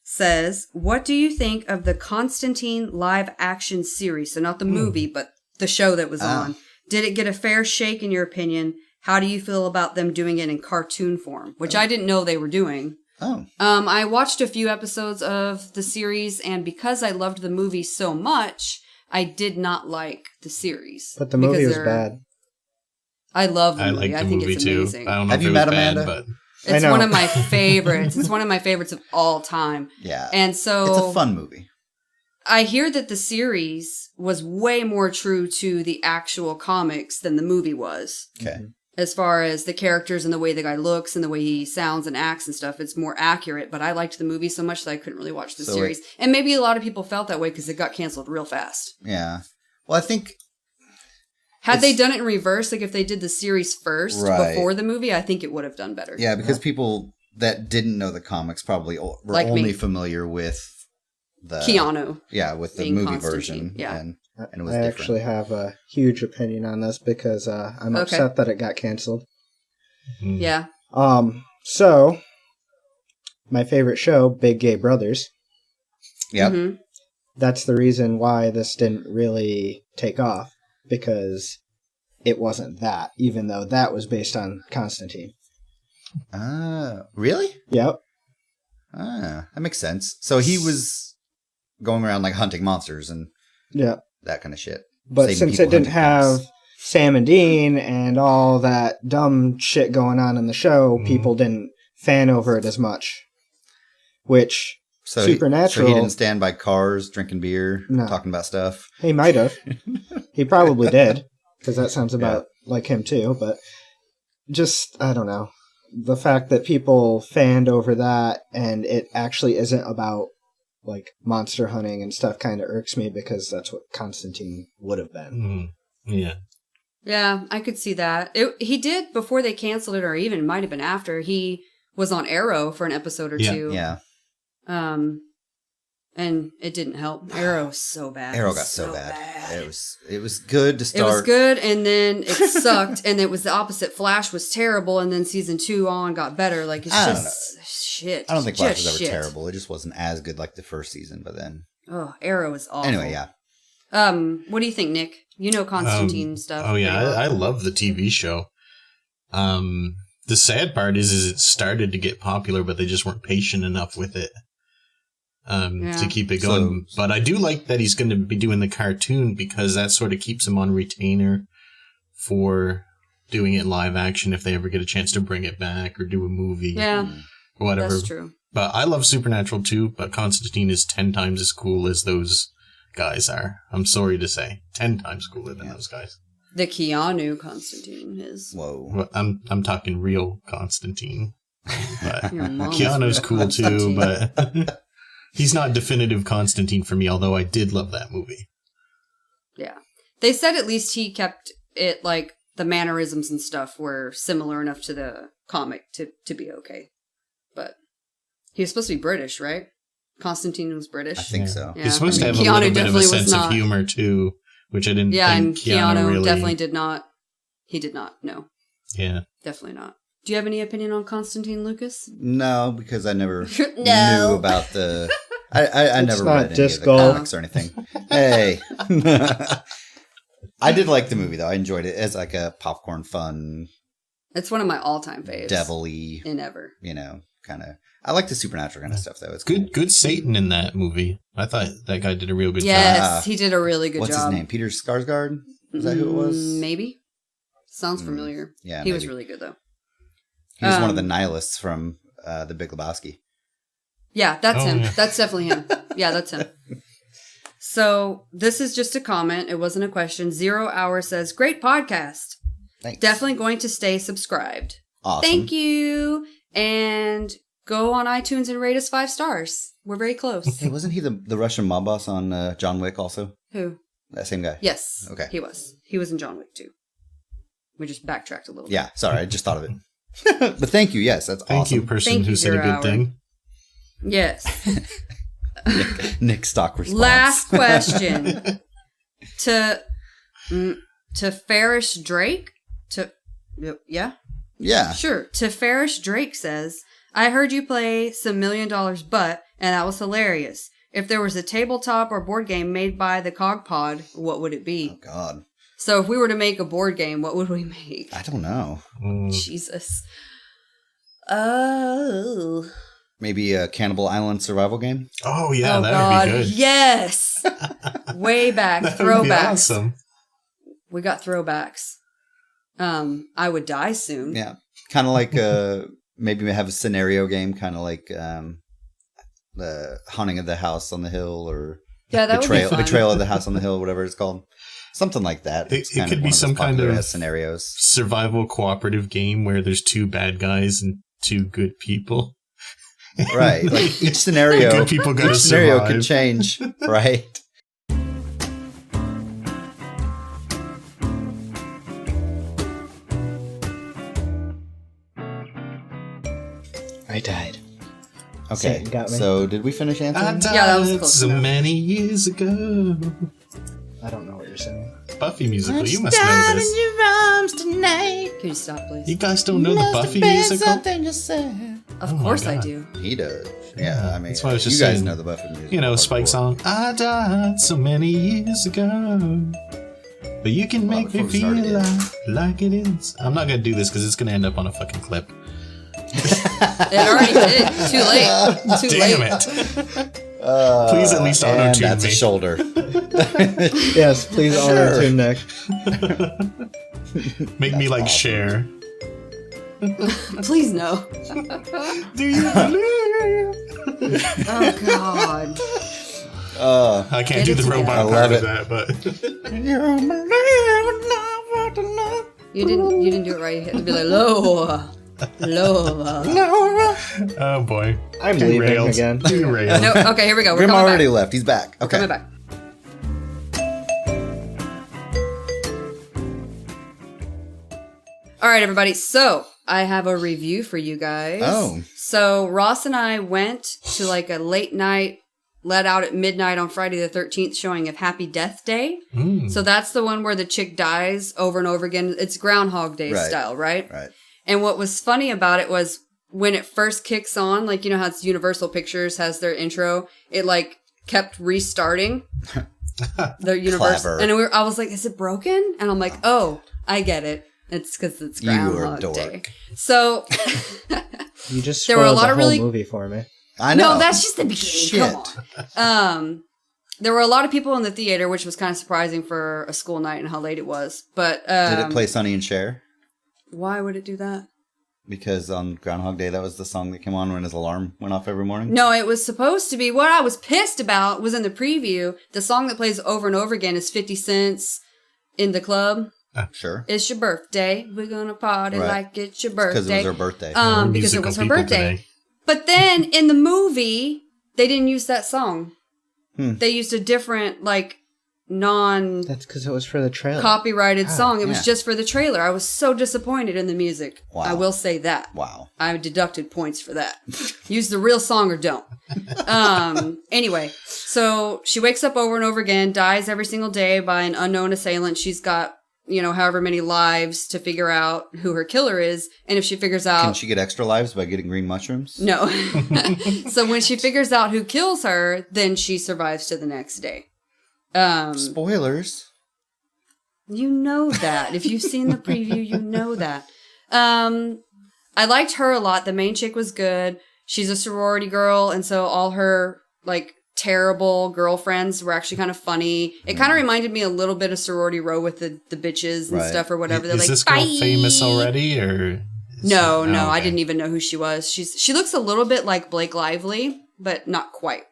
Speaker 2: says, what do you think of the Constantine live action series? So not the movie, but the show that was on. Did it get a fair shake in your opinion? How do you feel about them doing it in cartoon form? Which I didn't know they were doing.
Speaker 1: Oh.
Speaker 2: I watched a few episodes of the series, and because I loved the movie so much, I did not like the series.
Speaker 4: But the movie was bad.
Speaker 2: I love the movie.
Speaker 3: Like the
Speaker 2: I think
Speaker 3: movie
Speaker 2: it's
Speaker 3: too.
Speaker 2: amazing.
Speaker 3: I don't know
Speaker 1: Have
Speaker 3: if
Speaker 1: you
Speaker 3: it
Speaker 1: met
Speaker 3: was bad,
Speaker 1: Amanda?
Speaker 3: but
Speaker 2: It's one of my favorites. It's one of my favorites of all time.
Speaker 1: Yeah.
Speaker 2: And so
Speaker 1: it's a fun movie.
Speaker 2: I hear that the series was way more true to the actual comics than the movie was.
Speaker 1: Okay.
Speaker 2: As far as the characters and the way the guy looks and the way he sounds and acts and stuff, it's more accurate. But I liked the movie so much that I couldn't really watch the series. And maybe a lot of people felt that way because it got canceled real fast.
Speaker 1: Yeah. Well, I think...
Speaker 2: Had they done it in reverse, like if they did the series first before the movie, I think it would have done better.
Speaker 1: Yeah, because people that didn't know the comics probably were
Speaker 2: like
Speaker 1: only familiar with the...
Speaker 2: Keanu.
Speaker 1: Yeah, with the movie version.
Speaker 2: Yeah.
Speaker 1: And it was
Speaker 4: I
Speaker 1: different.
Speaker 4: actually have a huge opinion on this because I'm upset that it got canceled.
Speaker 2: Yeah.
Speaker 4: So, my favorite show, Big Gay Brothers.
Speaker 1: Yep.
Speaker 2: Mm-hmm.
Speaker 4: That's the reason why this didn't really take off. Because it wasn't that, even though that was based on Constantine.
Speaker 1: Really?
Speaker 4: Yep.
Speaker 1: That makes sense. So he was going around like hunting monsters and that kind of shit.
Speaker 4: But
Speaker 1: Saving
Speaker 4: since
Speaker 1: people
Speaker 4: it didn't
Speaker 1: hunting
Speaker 4: have
Speaker 1: things.
Speaker 4: Sam and Dean and all that dumb shit going on in the show, people didn't fan over it as much. Which...
Speaker 1: So
Speaker 4: Supernatural.
Speaker 1: He didn't stand by cars, drinking beer,
Speaker 4: No.
Speaker 1: talking about stuff.
Speaker 4: He might have. He probably did. Because that sounds about like him too. But just, I don't know. The fact that people fanned over that and it actually isn't about like monster hunting and stuff kind of irks me because that's what Constantine would have been.
Speaker 3: Yeah.
Speaker 2: Yeah, I could see that. He did, before they canceled it, or even might have been after, he was on Arrow for an episode or two.
Speaker 1: Yeah.
Speaker 2: And it didn't help. Arrow was so bad.
Speaker 1: Arrow got so bad. It was good to start.
Speaker 2: It was good, and then it sucked, and it was the opposite. Flash was terrible, and then season 2 on got better. Like, it's just shit.
Speaker 1: I don't think Flash was ever
Speaker 2: shit.
Speaker 1: terrible. It just wasn't as good like the first season, but then...
Speaker 2: Oh, Arrow is awful.
Speaker 1: Anyway, yeah.
Speaker 2: What do you think, Nick? You know Constantine stuff.
Speaker 3: Oh, yeah. I love the TV show. The sad part is it started to get popular, but they just weren't patient enough with it. To keep it going. But I do like that he's going to be doing the cartoon because that sort of keeps him on retainer for doing it live action if they ever get a chance to bring it back or do a movie.
Speaker 2: Yeah.
Speaker 3: Or whatever.
Speaker 2: That's true.
Speaker 3: But I love Supernatural too, but Constantine is 10 times as cool as those guys are. I'm sorry to say. 10 times cooler than those guys.
Speaker 2: The Keanu Constantine is.
Speaker 1: Whoa.
Speaker 3: Well, I'm talking real Constantine. But
Speaker 2: Your mom's
Speaker 3: Keanu's
Speaker 2: real
Speaker 3: cool
Speaker 2: Constantine.
Speaker 3: too, but... He's not definitive Constantine for me, although I did love that movie.
Speaker 2: Yeah. They said at least he kept it, like, the mannerisms and stuff were similar enough to the comic to be okay. But he was supposed to be British, right? Constantine was British.
Speaker 1: I think so.
Speaker 2: Yeah.
Speaker 3: He's supposed to have a
Speaker 2: Keanu
Speaker 3: little bit of a
Speaker 2: definitely was
Speaker 3: sense of
Speaker 2: not.
Speaker 3: humor, too, which I didn't
Speaker 2: Yeah,
Speaker 3: think
Speaker 2: and
Speaker 3: Keanu really...
Speaker 2: definitely did not. He did not, no.
Speaker 3: Yeah.
Speaker 2: Definitely not. Do you have any opinion on Constantine, Lucas?
Speaker 1: No, because I never
Speaker 2: No.
Speaker 1: knew about the... I never
Speaker 4: not
Speaker 1: read any
Speaker 4: disc
Speaker 1: of the
Speaker 4: golf.
Speaker 1: comics or anything. Hey. I did like the movie, though. I enjoyed it as like a popcorn fun,
Speaker 2: It's one of my all-time faves.
Speaker 1: devil-y,
Speaker 2: In ever.
Speaker 1: kind of... I like the supernatural kind of stuff, though. It's
Speaker 3: Good
Speaker 1: cool.
Speaker 3: good Satan in that movie. I thought that guy did a real good
Speaker 2: Yes,
Speaker 3: job.
Speaker 2: he did a really good
Speaker 1: What's
Speaker 2: job.
Speaker 1: his name? Peter Skarsgård? Is that who it was?
Speaker 2: Maybe. Sounds familiar.
Speaker 1: Yeah,
Speaker 2: He was
Speaker 1: maybe.
Speaker 2: really good, though.
Speaker 1: He was one of the nihilists from The Big Lebowski.
Speaker 2: Yeah, that's him.
Speaker 3: Yeah.
Speaker 2: That's definitely him. Yeah, that's him. So this is just a comment. It wasn't a question. 0 Hour says, great podcast.
Speaker 1: Thanks.
Speaker 2: Definitely going to stay subscribed.
Speaker 1: Awesome.
Speaker 2: Thank you. And go on iTunes and rate us 5 stars. We're very close.
Speaker 1: Hey, wasn't he the Russian mob boss on John Wick also?
Speaker 2: Who?
Speaker 1: That same guy?
Speaker 2: Yes.
Speaker 1: Okay.
Speaker 2: He was. He was in John Wick too. We just backtracked a little bit.
Speaker 1: Yeah, sorry, I just thought of it. But thank you, yes, that's
Speaker 3: Thank
Speaker 1: awesome.
Speaker 3: you, person
Speaker 2: Thank
Speaker 3: who
Speaker 2: you,
Speaker 3: said a
Speaker 2: 0
Speaker 3: good
Speaker 2: Hour.
Speaker 3: thing.
Speaker 2: Yes.
Speaker 1: Nick Stock response.
Speaker 2: Last question. To Ferris Drake? Yeah?
Speaker 1: Yeah.
Speaker 2: Sure. To Ferris Drake says, I heard you play some $1 Million Butt, and that was hilarious. If there was a tabletop or board game made by the CoGPod, what would it be?
Speaker 1: Oh, God.
Speaker 2: So if we were to make a board game, what would we make?
Speaker 1: I don't know.
Speaker 2: Jesus. Oh.
Speaker 1: Maybe a Cannibal Island survival game?
Speaker 3: Oh, yeah,
Speaker 2: oh
Speaker 3: that
Speaker 2: God.
Speaker 3: would be good.
Speaker 2: Yes. Way back.
Speaker 3: That would be
Speaker 2: Throwbacks.
Speaker 3: awesome.
Speaker 2: We got throwbacks. I would die soon.
Speaker 1: Yeah. Kind of like maybe we have a scenario game, kind of like the Haunting of the House on the Hill or
Speaker 2: Yeah, that would be fun.
Speaker 1: Betrayal of the House on the Hill, whatever it's called. Something like that.
Speaker 3: It
Speaker 1: It's kind
Speaker 3: could
Speaker 1: of
Speaker 3: be
Speaker 1: one
Speaker 3: some
Speaker 1: those
Speaker 3: kind
Speaker 1: popular
Speaker 3: of
Speaker 1: scenarios.
Speaker 3: survival cooperative game where there's 2 bad guys and 2 good people.
Speaker 1: Right. Like each scenario,
Speaker 3: Good people gotta
Speaker 1: each scenario
Speaker 3: survive.
Speaker 1: could change, right?
Speaker 4: I died.
Speaker 1: Okay.
Speaker 4: Satan got me.
Speaker 1: So did we finish
Speaker 3: I
Speaker 1: answering?
Speaker 3: died
Speaker 2: Yeah, that was close
Speaker 3: so
Speaker 2: enough.
Speaker 3: many years ago.
Speaker 4: I don't know what you're saying.
Speaker 3: Buffy musical. You must know this.
Speaker 2: Can you stop, please?
Speaker 3: You guys don't know the Buffy musical?
Speaker 2: Of
Speaker 3: Oh my
Speaker 2: course I
Speaker 3: God.
Speaker 2: do.
Speaker 1: He does. Yeah, I mean,
Speaker 3: That's what I was
Speaker 1: you
Speaker 3: just
Speaker 1: guys
Speaker 3: saying.
Speaker 1: know the Buffy music.
Speaker 3: You know,
Speaker 1: hardcore.
Speaker 3: Spike song. I died so many years ago. But you can
Speaker 1: Well,
Speaker 3: make me
Speaker 1: before we
Speaker 3: feel
Speaker 1: started,
Speaker 3: like it is. I'm not going to do this because it's going to end up on a fucking clip.
Speaker 2: It already did. Too late. Too
Speaker 3: Damn
Speaker 2: late.
Speaker 3: it. Please at least
Speaker 1: And
Speaker 3: auto-tune
Speaker 1: that's
Speaker 3: me.
Speaker 1: a shoulder.
Speaker 4: Yes, please auto tune Nick.
Speaker 3: Make me like Cher.
Speaker 2: Please no.
Speaker 3: Do you believe?
Speaker 2: Oh God.
Speaker 3: I can't
Speaker 2: Get
Speaker 3: do
Speaker 2: it
Speaker 3: the
Speaker 2: together.
Speaker 3: robot
Speaker 1: I
Speaker 3: part
Speaker 1: love
Speaker 3: of
Speaker 1: it.
Speaker 3: that, but
Speaker 2: You didn't do it right. You had to be like low.
Speaker 3: oh boy.
Speaker 4: I'm leaving
Speaker 3: Derailed.
Speaker 4: again.
Speaker 3: Derailed.
Speaker 2: No. Okay, here we go. We're
Speaker 1: Grim
Speaker 2: coming
Speaker 1: already
Speaker 2: back.
Speaker 1: left. He's back.
Speaker 2: We're
Speaker 1: Okay.
Speaker 2: coming back. All right, everybody. So I have a review for you guys.
Speaker 1: Oh.
Speaker 2: So Ross and I went to like a late night, let out at midnight on Friday the 13th showing of Happy Death Day. So that's the one where the chick dies over and over again. It's Groundhog Day
Speaker 1: Right.
Speaker 2: style, right?
Speaker 1: Right.
Speaker 2: And what was funny about it was when it first kicks on, like, you know how it's Universal Pictures has their intro, it like kept restarting the universe.
Speaker 1: Clever.
Speaker 2: And I was like, is it broken? And I'm like, oh, I get it. It's because it's
Speaker 1: You are a
Speaker 2: Groundhog
Speaker 1: dork.
Speaker 2: Day. So
Speaker 4: You just
Speaker 2: There were a
Speaker 4: spoiled
Speaker 2: lot
Speaker 4: the
Speaker 2: of
Speaker 4: whole
Speaker 2: really-
Speaker 4: movie for me.
Speaker 1: I know.
Speaker 2: no, that's just the beginning.
Speaker 1: Shit.
Speaker 2: Come on. There were a lot of people in the theater, which was kind of surprising for a school night and how late it was. But
Speaker 1: Did it play Sonny and Cher?
Speaker 2: why would it do that?
Speaker 1: Because on Groundhog Day, that was the song that came on when his alarm went off every morning?
Speaker 2: No, it was supposed to be. What I was pissed about was in the preview, the song that plays over and over again is 50 Cent's In the Club.
Speaker 1: Sure.
Speaker 2: It's your birthday. We're going to party
Speaker 1: Right.
Speaker 2: like it's your
Speaker 1: Because
Speaker 2: birthday.
Speaker 1: it was her birthday.
Speaker 3: We're
Speaker 2: Because it
Speaker 3: musical
Speaker 2: was her
Speaker 3: people
Speaker 2: birthday.
Speaker 3: today.
Speaker 2: But then in the movie, they didn't use that song. They used a different, like,
Speaker 4: That's because it was for the trailer.
Speaker 2: copyrighted song. It was
Speaker 1: yeah.
Speaker 2: just for the trailer. I was so disappointed in the music.
Speaker 1: Wow.
Speaker 2: I will say that.
Speaker 1: Wow.
Speaker 2: I deducted points for that. Use the real song or don't. Anyway, so she wakes up over and over again, dies every single day by an unknown assailant. She's got, however many lives to figure out who her killer is. And if she figures out...
Speaker 1: Can she get extra lives by getting green mushrooms?
Speaker 2: No. So when she figures out who kills her, then she survives to the next day.
Speaker 1: Spoilers.
Speaker 2: You know that. If you've seen the preview, you know that. I liked her a lot. The main chick was good. She's a sorority girl, and so all her, like, terrible girlfriends were actually kind of funny. It kind of reminded me a little bit of Sorority Row with the bitches and stuff or whatever. They're
Speaker 3: is
Speaker 2: like,
Speaker 3: this girl
Speaker 2: bye!
Speaker 3: famous already, or?
Speaker 2: No,
Speaker 3: okay.
Speaker 2: I didn't even know who she was. She looks a little bit like Blake Lively, but not quite.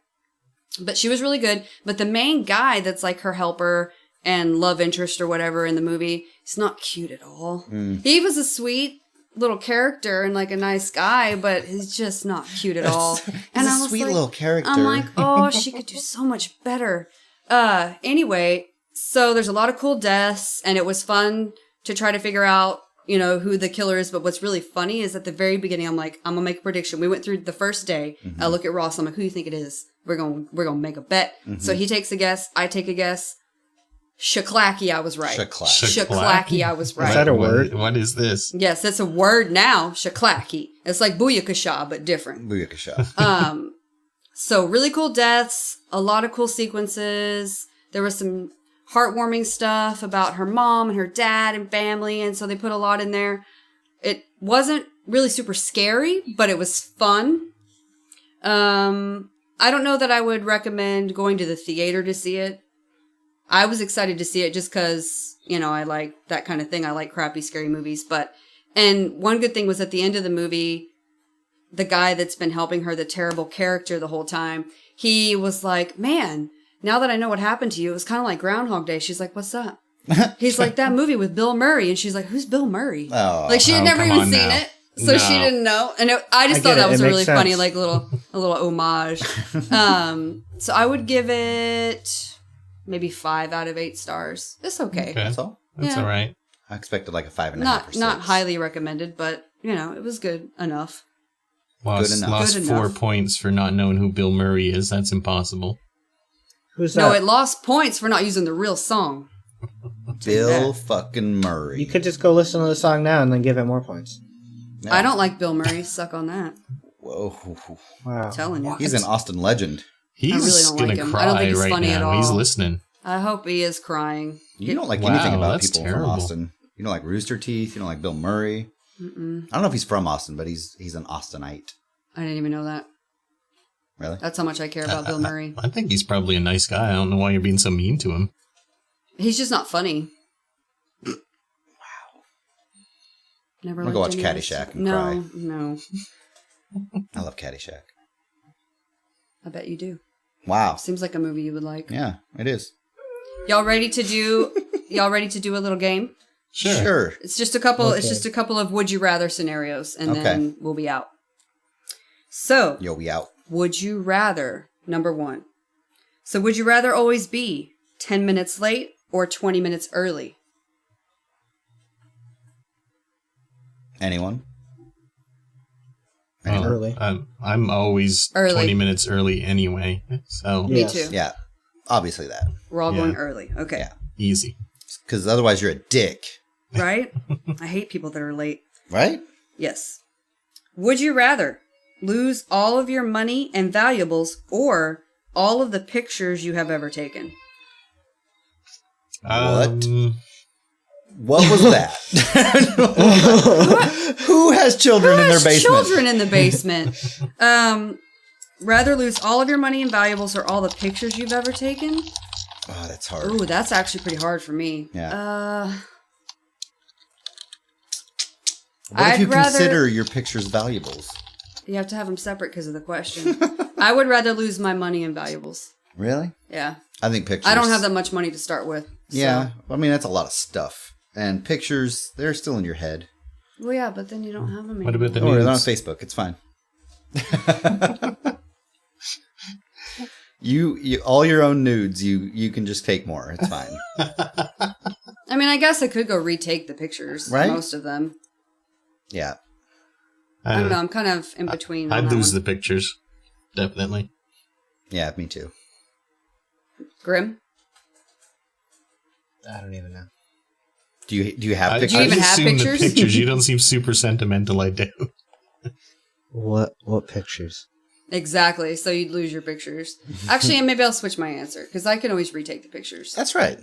Speaker 2: But she was really good. But the main guy that's like her helper and love interest or whatever in the movie, he's not cute at all. He was a sweet little character and like a nice guy, but he's just not cute at all.
Speaker 1: He's a sweet little character.
Speaker 2: I'm like, oh, she could do so much better. Anyway, so there's a lot of cool deaths, and it was fun to try to figure out, who the killer is. But what's really funny is at the very beginning, I'm like, I'm gonna make a prediction. We went through the first day. I look at Ross. I'm like, who do you think it is? We're gonna make a bet. So he takes a guess. I take a guess. Shaklacky, I was right. Shaklacky, I was right.
Speaker 4: Is that a word?
Speaker 3: What is this?
Speaker 2: Yes, it's a word now. Shaklacky. It's like booyakasha, but different.
Speaker 1: Booyakasha.
Speaker 2: So really cool deaths, a lot of cool sequences. There was some heartwarming stuff about her mom and her dad and family, and so they put a lot in there. It wasn't really super scary, but it was fun. I don't know that I would recommend going to the theater to see it. I was excited to see it just because, I like that kind of thing. I like crappy, scary movies. And one good thing was at the end of the movie, the guy that's been helping her, the terrible character the whole time, he was like, man, now that I know what happened to you, it was kind of like Groundhog Day. She's like, what's up? He's like, that movie with Bill Murray. And she's like, who's Bill Murray?
Speaker 1: Oh,
Speaker 2: like she had never even seen it. So she didn't know. And I just thought that was a really funny, like a little homage. So I would give it maybe 5 out of 8 stars. It's okay.
Speaker 1: That's all?
Speaker 3: That's all right.
Speaker 1: I expected like a 5.5 or 6.
Speaker 2: Not highly recommended, but, it was good enough.
Speaker 3: Lost 4 points for not knowing who Bill Murray is. That's impossible.
Speaker 4: Who's that?
Speaker 2: No, it lost points for not using the real song.
Speaker 1: Bill fucking Murray.
Speaker 4: You could just go listen to the song now and then give it more points.
Speaker 1: Yeah.
Speaker 2: I don't like Bill Murray. Suck on that.
Speaker 1: Whoa.
Speaker 4: Wow.
Speaker 2: I'm telling you.
Speaker 1: He's an Austin legend.
Speaker 3: He's
Speaker 2: really don't
Speaker 3: gonna
Speaker 2: like him.
Speaker 3: cry
Speaker 2: I don't think he's
Speaker 3: right
Speaker 2: funny
Speaker 3: now.
Speaker 2: at all.
Speaker 3: He's listening.
Speaker 2: I hope he is crying.
Speaker 1: You don't like
Speaker 3: Wow,
Speaker 1: anything about
Speaker 3: that's
Speaker 1: people
Speaker 3: terrible.
Speaker 1: from Austin. You don't like Rooster Teeth. You don't like Bill Murray. I don't know if he's from Austin, but he's an Austinite.
Speaker 2: I didn't even know that.
Speaker 1: Really?
Speaker 2: That's how much I care about Bill Murray.
Speaker 3: I think he's probably a nice guy. I don't know why you're being so mean to him.
Speaker 2: He's just not funny. Wow. Never.
Speaker 1: I'm gonna go watch
Speaker 2: liked any of his
Speaker 1: Caddyshack
Speaker 2: stuff.
Speaker 1: and
Speaker 2: no,
Speaker 1: cry.
Speaker 2: No,
Speaker 1: I love Caddyshack.
Speaker 2: I bet you do.
Speaker 1: Wow.
Speaker 2: Seems like a movie you would like.
Speaker 1: Yeah, it is.
Speaker 2: Y'all ready to do a little game?
Speaker 1: Sure.
Speaker 2: It's just a couple.
Speaker 4: Okay.
Speaker 2: It's just a couple of would you rather scenarios, and
Speaker 1: Okay.
Speaker 2: then we'll be out. So,
Speaker 1: Yo, we out.
Speaker 2: would you rather, number 1. So, would you rather always be 10 minutes late or 20 minutes early?
Speaker 1: Anyone?
Speaker 3: Well,
Speaker 4: Early.
Speaker 3: I'm always
Speaker 2: Early.
Speaker 3: 20 minutes early anyway. So
Speaker 2: Me
Speaker 4: Yes.
Speaker 2: too.
Speaker 1: Yeah, obviously that.
Speaker 2: We're all
Speaker 3: Yeah.
Speaker 2: going early. Okay.
Speaker 1: Yeah.
Speaker 3: easy.
Speaker 1: Because otherwise you're a dick.
Speaker 2: Right? I hate people that are late.
Speaker 1: Right?
Speaker 2: Yes. Would you rather lose all of your money and valuables or all of the pictures you have ever taken?
Speaker 1: What? What was that? Who has children in their basement?
Speaker 2: Children in the basement. Rather lose all of your money and valuables or all the pictures you've ever taken?
Speaker 1: Oh, that's hard.
Speaker 2: Ooh, that's actually pretty hard for me.
Speaker 1: Yeah. What if you
Speaker 2: I'd rather-
Speaker 1: consider your pictures valuables?
Speaker 2: You have to have them separate because of the question. I would rather lose my money and valuables.
Speaker 1: Really?
Speaker 2: Yeah.
Speaker 1: I think pictures.
Speaker 2: I don't have that much money to start with. So.
Speaker 1: Yeah. I mean, that's a lot of stuff. And pictures, they're still in your head.
Speaker 2: Well, yeah, but then you don't have them anymore.
Speaker 3: What about the
Speaker 1: Don't worry, they're on
Speaker 3: nudes?
Speaker 1: Facebook. It's fine. You all your own nudes. You can just take more. It's fine.
Speaker 2: I mean, I guess I could go retake the pictures,
Speaker 1: Right?
Speaker 2: most of them.
Speaker 1: Yeah.
Speaker 2: I don't know. I'm kind of in between.
Speaker 3: I'd lose the pictures. Definitely.
Speaker 1: Yeah, me too.
Speaker 2: Grim?
Speaker 4: I don't even know.
Speaker 1: Do you have
Speaker 3: I,
Speaker 1: pictures?
Speaker 2: Do you even
Speaker 3: I'd
Speaker 2: have
Speaker 3: assume
Speaker 2: pictures?
Speaker 3: The pictures. You don't seem super sentimental. I do.
Speaker 4: What pictures?
Speaker 2: Exactly. So you'd lose your pictures. Actually, maybe I'll switch my answer because I can always retake the pictures.
Speaker 1: That's right.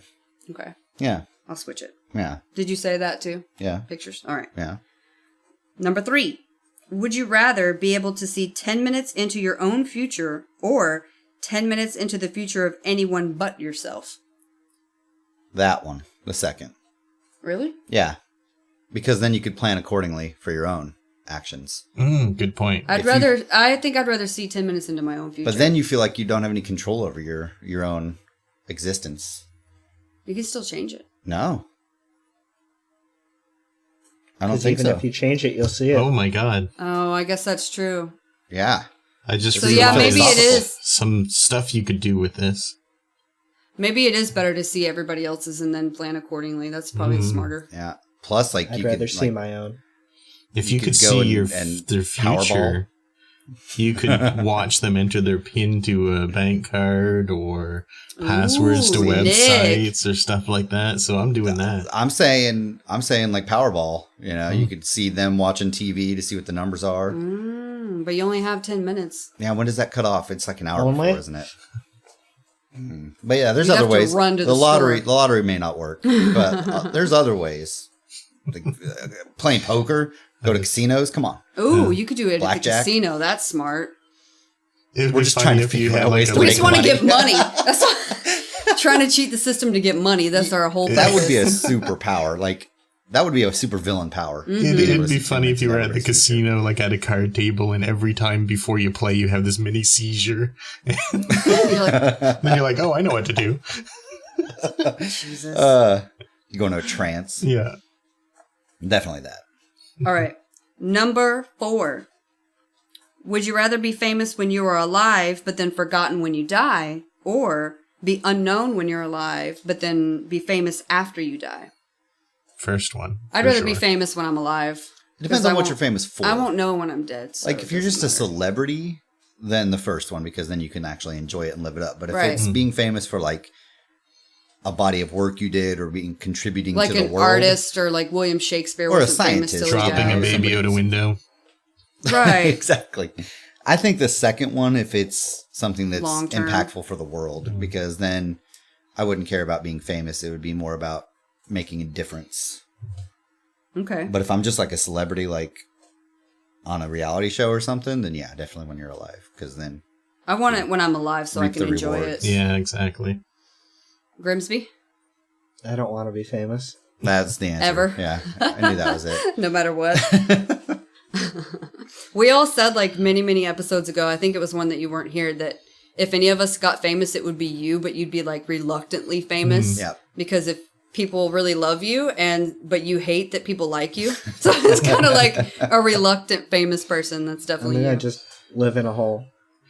Speaker 2: Okay.
Speaker 1: Yeah.
Speaker 2: I'll switch it.
Speaker 1: Yeah.
Speaker 2: Did you say that too?
Speaker 1: Yeah.
Speaker 2: Pictures? All right.
Speaker 1: Yeah.
Speaker 2: Number 3. Would you rather be able to see 10 minutes into your own future or 10 minutes into the future of anyone but yourself?
Speaker 1: That one. The second.
Speaker 2: Really?
Speaker 1: Yeah. Because then you could plan accordingly for your own actions.
Speaker 3: Good point.
Speaker 2: I think I'd rather see 10 minutes into my own future.
Speaker 1: But then you feel like you don't have any control over your own existence.
Speaker 2: You can still change it.
Speaker 1: No. I don't
Speaker 4: Because
Speaker 1: think
Speaker 4: even
Speaker 1: so.
Speaker 4: if you change it, you'll see it.
Speaker 3: Oh my god.
Speaker 2: Oh, I guess that's true.
Speaker 1: Yeah.
Speaker 3: I just
Speaker 2: So yeah,
Speaker 3: realized
Speaker 2: maybe it is.
Speaker 3: some stuff you could do with this.
Speaker 2: Maybe it is better to see everybody else's and then plan accordingly. That's probably smarter.
Speaker 1: Yeah. Plus, like,
Speaker 4: I'd
Speaker 1: you
Speaker 4: rather
Speaker 1: could
Speaker 4: see
Speaker 1: like,
Speaker 4: my own.
Speaker 3: If
Speaker 1: You
Speaker 3: you,
Speaker 1: could
Speaker 3: could
Speaker 1: go
Speaker 3: see
Speaker 1: and
Speaker 3: their
Speaker 1: Powerball.
Speaker 3: future, you could watch them enter their PIN to a bank card or passwords to
Speaker 2: Ooh,
Speaker 3: websites or stuff like that. So I'm doing that.
Speaker 1: I'm saying like Powerball. You know, you could see them watching TV to see what the numbers are.
Speaker 2: But you only have 10 minutes.
Speaker 1: Yeah, when does that cut off? It's like an hour
Speaker 4: Only?
Speaker 1: before, isn't it? But yeah, there's
Speaker 2: You'd
Speaker 1: other
Speaker 2: have to
Speaker 1: ways.
Speaker 2: run to
Speaker 1: The
Speaker 2: the
Speaker 1: lottery may not work, but there's other ways. Like, playing poker, go to casinos. Come on,
Speaker 2: Ooh, you could do it at the
Speaker 1: Blackjack.
Speaker 2: casino. That's smart.
Speaker 3: It would
Speaker 1: We're
Speaker 3: be
Speaker 1: just
Speaker 3: funny
Speaker 1: trying to
Speaker 3: if you
Speaker 1: figure
Speaker 3: had
Speaker 1: out
Speaker 3: like
Speaker 1: ways
Speaker 3: a
Speaker 1: to
Speaker 2: We
Speaker 1: make
Speaker 2: just want to
Speaker 1: money.
Speaker 2: get money. That's what, trying to cheat the system to get money. That's our whole
Speaker 1: that would
Speaker 2: purpose.
Speaker 1: be a superpower. Like that would be a super villain power.
Speaker 2: Mm-hmm.
Speaker 3: It'd be funny if you were at the casino, like at a card table, and every time before you play, you have this mini seizure.
Speaker 2: You're like,
Speaker 3: Then you're like, oh, I know what to do.
Speaker 2: Jesus.
Speaker 1: You go into a trance.
Speaker 3: Yeah.
Speaker 1: Definitely that.
Speaker 2: All right. Number 4. Would you rather be famous when you are alive, but then forgotten when you die, or be unknown when you're alive, but then be famous after you die?
Speaker 3: First one.
Speaker 2: I'd
Speaker 3: for
Speaker 2: rather be
Speaker 3: sure.
Speaker 2: famous when I'm alive.
Speaker 1: It depends
Speaker 2: 'Cause I
Speaker 1: on what
Speaker 2: won't-
Speaker 1: you're famous for.
Speaker 2: I won't know when I'm dead. So
Speaker 1: Like
Speaker 2: it
Speaker 1: if you're just a
Speaker 2: doesn't matter.
Speaker 1: celebrity, then the first one, because then you can actually enjoy it and live it up. But if
Speaker 2: Right.
Speaker 1: it's being famous for like a body of work you did or being contributing
Speaker 2: Like
Speaker 1: to the
Speaker 2: an
Speaker 1: world,
Speaker 2: artist or like William Shakespeare
Speaker 1: Or a
Speaker 2: wasn't famous
Speaker 1: scientist.
Speaker 2: till he
Speaker 3: Dropping a
Speaker 2: died.
Speaker 3: baby out a window.
Speaker 2: Right.
Speaker 1: exactly. I think the second one, if it's something that's
Speaker 2: Long term.
Speaker 1: impactful for the world, because then I wouldn't care about being famous. It would be more about making a difference.
Speaker 2: Okay.
Speaker 1: But if I'm just like a celebrity, like on a reality show or something, then yeah, definitely when you're alive, because then
Speaker 2: I want it when I'm alive so I
Speaker 1: Reap
Speaker 2: can
Speaker 1: the
Speaker 2: enjoy
Speaker 1: rewards.
Speaker 2: it.
Speaker 3: Yeah, exactly.
Speaker 2: Grimsby?
Speaker 4: I don't want to be famous.
Speaker 1: that's the answer.
Speaker 2: Ever.
Speaker 1: Yeah, I knew that was it.
Speaker 2: No matter what. We all said like many, many episodes ago, I think it was one that you weren't here, that if any of us got famous, it would be you, but you'd be like reluctantly famous.
Speaker 1: Yep.
Speaker 2: Because if people really love you but you hate that people like you. So it's kind of like a reluctant famous person. That's
Speaker 4: I
Speaker 2: definitely
Speaker 4: mean,
Speaker 2: you.
Speaker 4: I just live in a hole.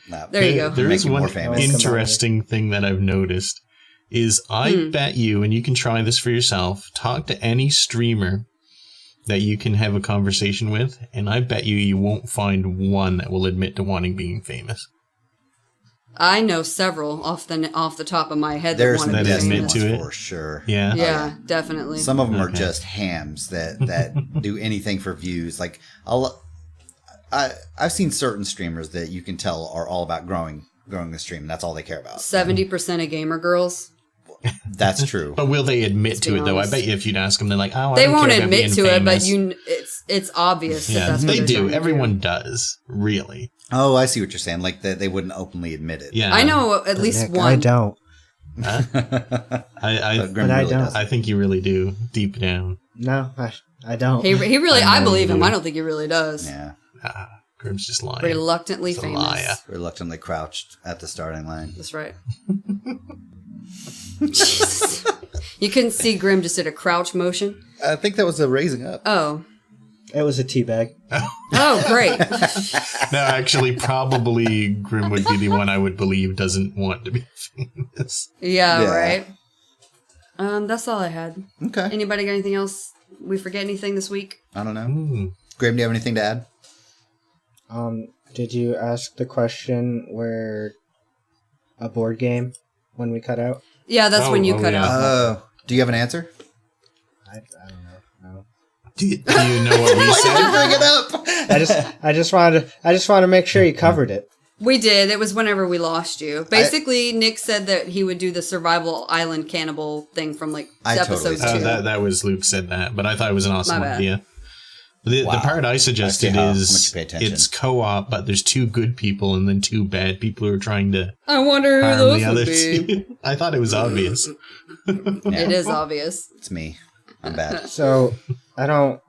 Speaker 1: No.
Speaker 2: There you go.
Speaker 3: There
Speaker 1: Make
Speaker 3: is
Speaker 1: you more
Speaker 3: one
Speaker 1: famous.
Speaker 3: interesting thing that I've noticed is I bet you, and you can try this for yourself, talk to any streamer that you can have a conversation with, and I bet you won't find one that will admit to wanting being famous.
Speaker 2: I know several off the top of my head
Speaker 1: There's
Speaker 2: that
Speaker 1: some
Speaker 2: want to be
Speaker 3: admit
Speaker 2: famous.
Speaker 3: to
Speaker 1: definite
Speaker 3: it.
Speaker 1: ones for sure.
Speaker 3: Yeah.
Speaker 2: Yeah, definitely.
Speaker 1: Some of them are
Speaker 3: Okay.
Speaker 1: just hams that do anything for views. Like I've seen certain streamers that you can tell are all about growing the stream. That's all they care about.
Speaker 2: 70% of gamer girls.
Speaker 1: That's true.
Speaker 3: But will they admit
Speaker 2: Let's
Speaker 3: to
Speaker 2: be
Speaker 3: it, though? I
Speaker 2: honest.
Speaker 3: bet you if you'd ask them, they're like, oh, I
Speaker 2: They
Speaker 3: don't
Speaker 2: won't
Speaker 3: care about
Speaker 2: admit
Speaker 3: being
Speaker 2: to it, but
Speaker 3: famous.
Speaker 2: it's obvious that
Speaker 3: Yeah,
Speaker 2: that's what
Speaker 3: they
Speaker 2: they're
Speaker 3: do.
Speaker 2: trying to
Speaker 3: Everyone does, really.
Speaker 1: Oh, I see what you're saying. Like that they wouldn't openly admit it.
Speaker 3: Yeah.
Speaker 2: I know at least
Speaker 4: Nick,
Speaker 2: one.
Speaker 4: I don't.
Speaker 1: But
Speaker 3: I
Speaker 1: Grim
Speaker 4: But I
Speaker 1: really
Speaker 4: don't.
Speaker 1: does.
Speaker 3: I think you really do, deep down.
Speaker 4: No, I don't.
Speaker 2: He really,
Speaker 3: I
Speaker 2: I
Speaker 3: know
Speaker 2: believe
Speaker 3: you
Speaker 2: him.
Speaker 3: do.
Speaker 2: I don't think he really does.
Speaker 1: Yeah.
Speaker 3: Grim's just lying.
Speaker 2: Reluctantly
Speaker 3: He's a
Speaker 2: famous.
Speaker 3: liar.
Speaker 1: Reluctantly crouched at the starting line.
Speaker 2: That's right. Jesus. You couldn't see Grim just did a crouch motion.
Speaker 1: I think that was a raising up.
Speaker 2: Oh,
Speaker 4: It was a tea bag.
Speaker 2: Oh, great.
Speaker 3: No, actually, probably Grim would be the one I would believe doesn't want to be famous.
Speaker 2: Yeah, right. That's all I had.
Speaker 1: Okay.
Speaker 2: Anybody got anything else? We forget anything this week?
Speaker 1: I don't know. Graham, do you have anything to add?
Speaker 4: Did you ask the question where a board game when we cut out?
Speaker 2: Yeah, that's when you cut
Speaker 3: yeah.
Speaker 2: out.
Speaker 1: Do you have an answer?
Speaker 4: I don't know. No.
Speaker 3: Do you know what we said?
Speaker 1: Bring it up.
Speaker 4: I just wanted to make sure you covered it.
Speaker 2: We did. It was whenever we lost you. Basically, Nick said that he would do the survival island cannibal thing from like episode
Speaker 1: totally
Speaker 2: 2.
Speaker 3: That was Luke said that, but I thought it was an awesome
Speaker 2: My bad.
Speaker 3: idea. The part I suggested
Speaker 1: how much
Speaker 3: is
Speaker 1: you pay attention.
Speaker 3: it's co-op, but there's 2 good people and then 2 bad people who are trying to
Speaker 2: I wonder who
Speaker 3: harm
Speaker 2: those
Speaker 3: the
Speaker 2: would
Speaker 3: other
Speaker 2: be.
Speaker 3: 2. I thought it was obvious.
Speaker 2: It is obvious.
Speaker 1: It's me. I'm bad.
Speaker 4: So I don't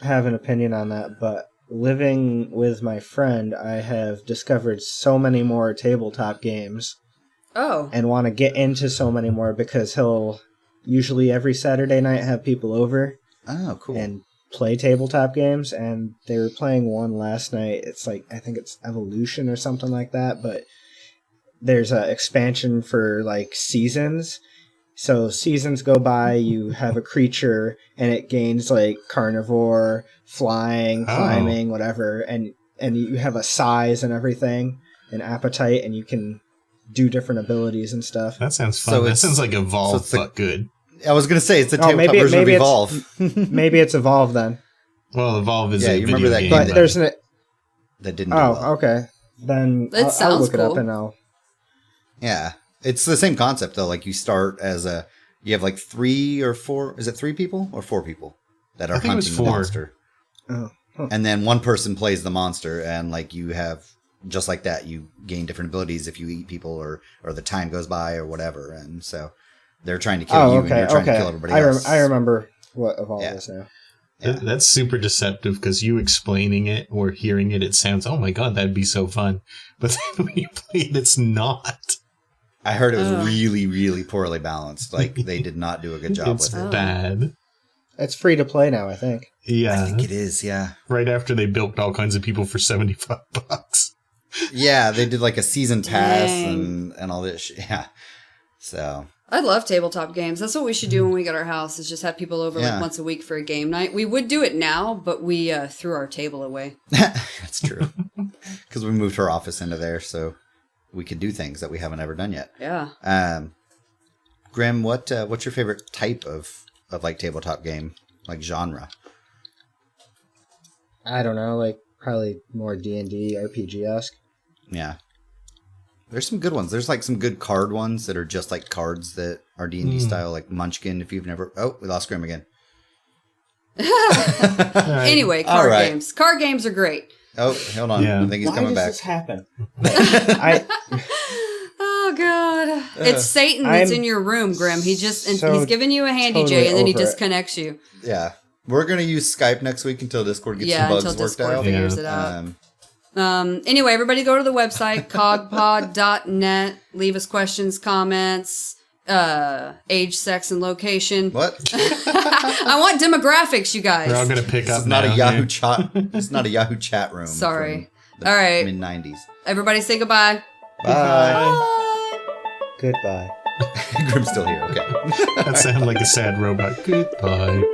Speaker 4: have an opinion on that, but living with my friend, I have discovered so many more tabletop games
Speaker 2: Oh.
Speaker 4: and want to get into so many more because he'll usually every Saturday night have people over
Speaker 1: Oh, cool.
Speaker 4: and play tabletop games, and they were playing one last night. It's like, I think it's Evolution or something like that, but there's an expansion for like seasons. So seasons go by, you have a creature, and it gains like carnivore, flying, climbing, whatever, and you have a size and everything, an appetite, and you can do different abilities and stuff.
Speaker 3: That sounds fun.
Speaker 1: So
Speaker 3: that
Speaker 1: it's-
Speaker 3: sounds like Evolve,
Speaker 1: it's the-
Speaker 3: but good.
Speaker 1: I was going to say, it's the
Speaker 4: Oh,
Speaker 1: tabletop
Speaker 4: maybe-
Speaker 1: version
Speaker 4: maybe
Speaker 1: of
Speaker 4: it's-
Speaker 1: Evolve.
Speaker 4: Maybe it's Evolve then.
Speaker 3: Well, Evolve is
Speaker 1: Yeah,
Speaker 3: a
Speaker 1: you
Speaker 3: video
Speaker 1: remember that
Speaker 3: game.
Speaker 1: game
Speaker 4: But
Speaker 1: that-
Speaker 4: there's an...
Speaker 1: That didn't do
Speaker 4: Oh,
Speaker 1: well.
Speaker 4: okay. Then
Speaker 2: That
Speaker 4: I'll
Speaker 2: sounds
Speaker 4: look it up
Speaker 2: cool.
Speaker 4: and I'll...
Speaker 1: Yeah. It's the same concept, though. Like, you start as you have like 3 or 4... Is it 3 people or 4 people that are
Speaker 3: I think it was
Speaker 1: hunting the
Speaker 3: 4.
Speaker 1: monster?
Speaker 4: Oh. Huh.
Speaker 1: And then one person plays the monster, and like you have... Just like that, you gain different abilities if you eat people or the time goes by or whatever. And so they're trying to kill you, and you're trying to kill everybody else.
Speaker 4: I remember what Evolve
Speaker 1: Yeah.
Speaker 4: is now.
Speaker 1: Yeah.
Speaker 3: That's super deceptive because you explaining it or hearing it, it sounds, oh my god, that'd be so fun. But then when you play it, it's not.
Speaker 1: I heard it was really, really poorly balanced. Like, they did not do a good job
Speaker 3: It's
Speaker 1: with it.
Speaker 3: bad.
Speaker 4: It's free to play now, I think.
Speaker 3: Yeah.
Speaker 1: I think it is, yeah.
Speaker 3: Right after they bilked all kinds of people for $75.
Speaker 1: Yeah, they did like a season pass
Speaker 2: Dang.
Speaker 1: and all this shit. Yeah. So,
Speaker 2: I love tabletop games. That's what we should do when we get our house, is just have people over
Speaker 1: Yeah.
Speaker 2: like once a week for a game night. We would do it now, but we threw our table away.
Speaker 1: that's true. Because we moved her office into there, so we could do things that we haven't ever done yet.
Speaker 2: Yeah.
Speaker 1: Grim, what's your favorite type of like tabletop game, like genre?
Speaker 4: I don't know, like probably more D&D, RPG-esque.
Speaker 1: Yeah. There's some good ones. There's like some good card ones that are just like cards that are D&D style, like Munchkin. If you've never... Oh, we lost Grim again.
Speaker 2: Anyway,
Speaker 1: All
Speaker 2: card
Speaker 1: right.
Speaker 2: games. Card games are great.
Speaker 1: Oh, hold on.
Speaker 3: Yeah.
Speaker 1: I think he's coming back.
Speaker 4: happen?
Speaker 2: Oh god, it's Satan that's
Speaker 4: I'm
Speaker 2: in your room, Grim. He's
Speaker 4: so
Speaker 2: giving you a handy
Speaker 4: totally
Speaker 2: J, and then he
Speaker 4: over it.
Speaker 2: disconnects you.
Speaker 1: Yeah. We're going to use Skype next week until Discord gets
Speaker 2: Yeah,
Speaker 1: some
Speaker 2: until
Speaker 1: bugs worked
Speaker 2: Discord
Speaker 1: out.
Speaker 2: figures it out. Anyway, everybody go to the website, cogpod.net. Leave us questions, comments, age, sex, and location.
Speaker 1: What?
Speaker 2: I want demographics, you guys.
Speaker 3: We're all going to pick
Speaker 1: This
Speaker 3: up
Speaker 1: is not
Speaker 3: now,
Speaker 1: a Yahoo
Speaker 3: yeah.
Speaker 1: chat. It's not a Yahoo chat room.
Speaker 2: Sorry.
Speaker 1: from the
Speaker 2: All right.
Speaker 1: Mid 90s.
Speaker 2: Everybody say goodbye.
Speaker 1: Bye.
Speaker 4: Goodbye.
Speaker 1: Grim's still here. Okay.
Speaker 3: That sounded like a sad robot. Goodbye.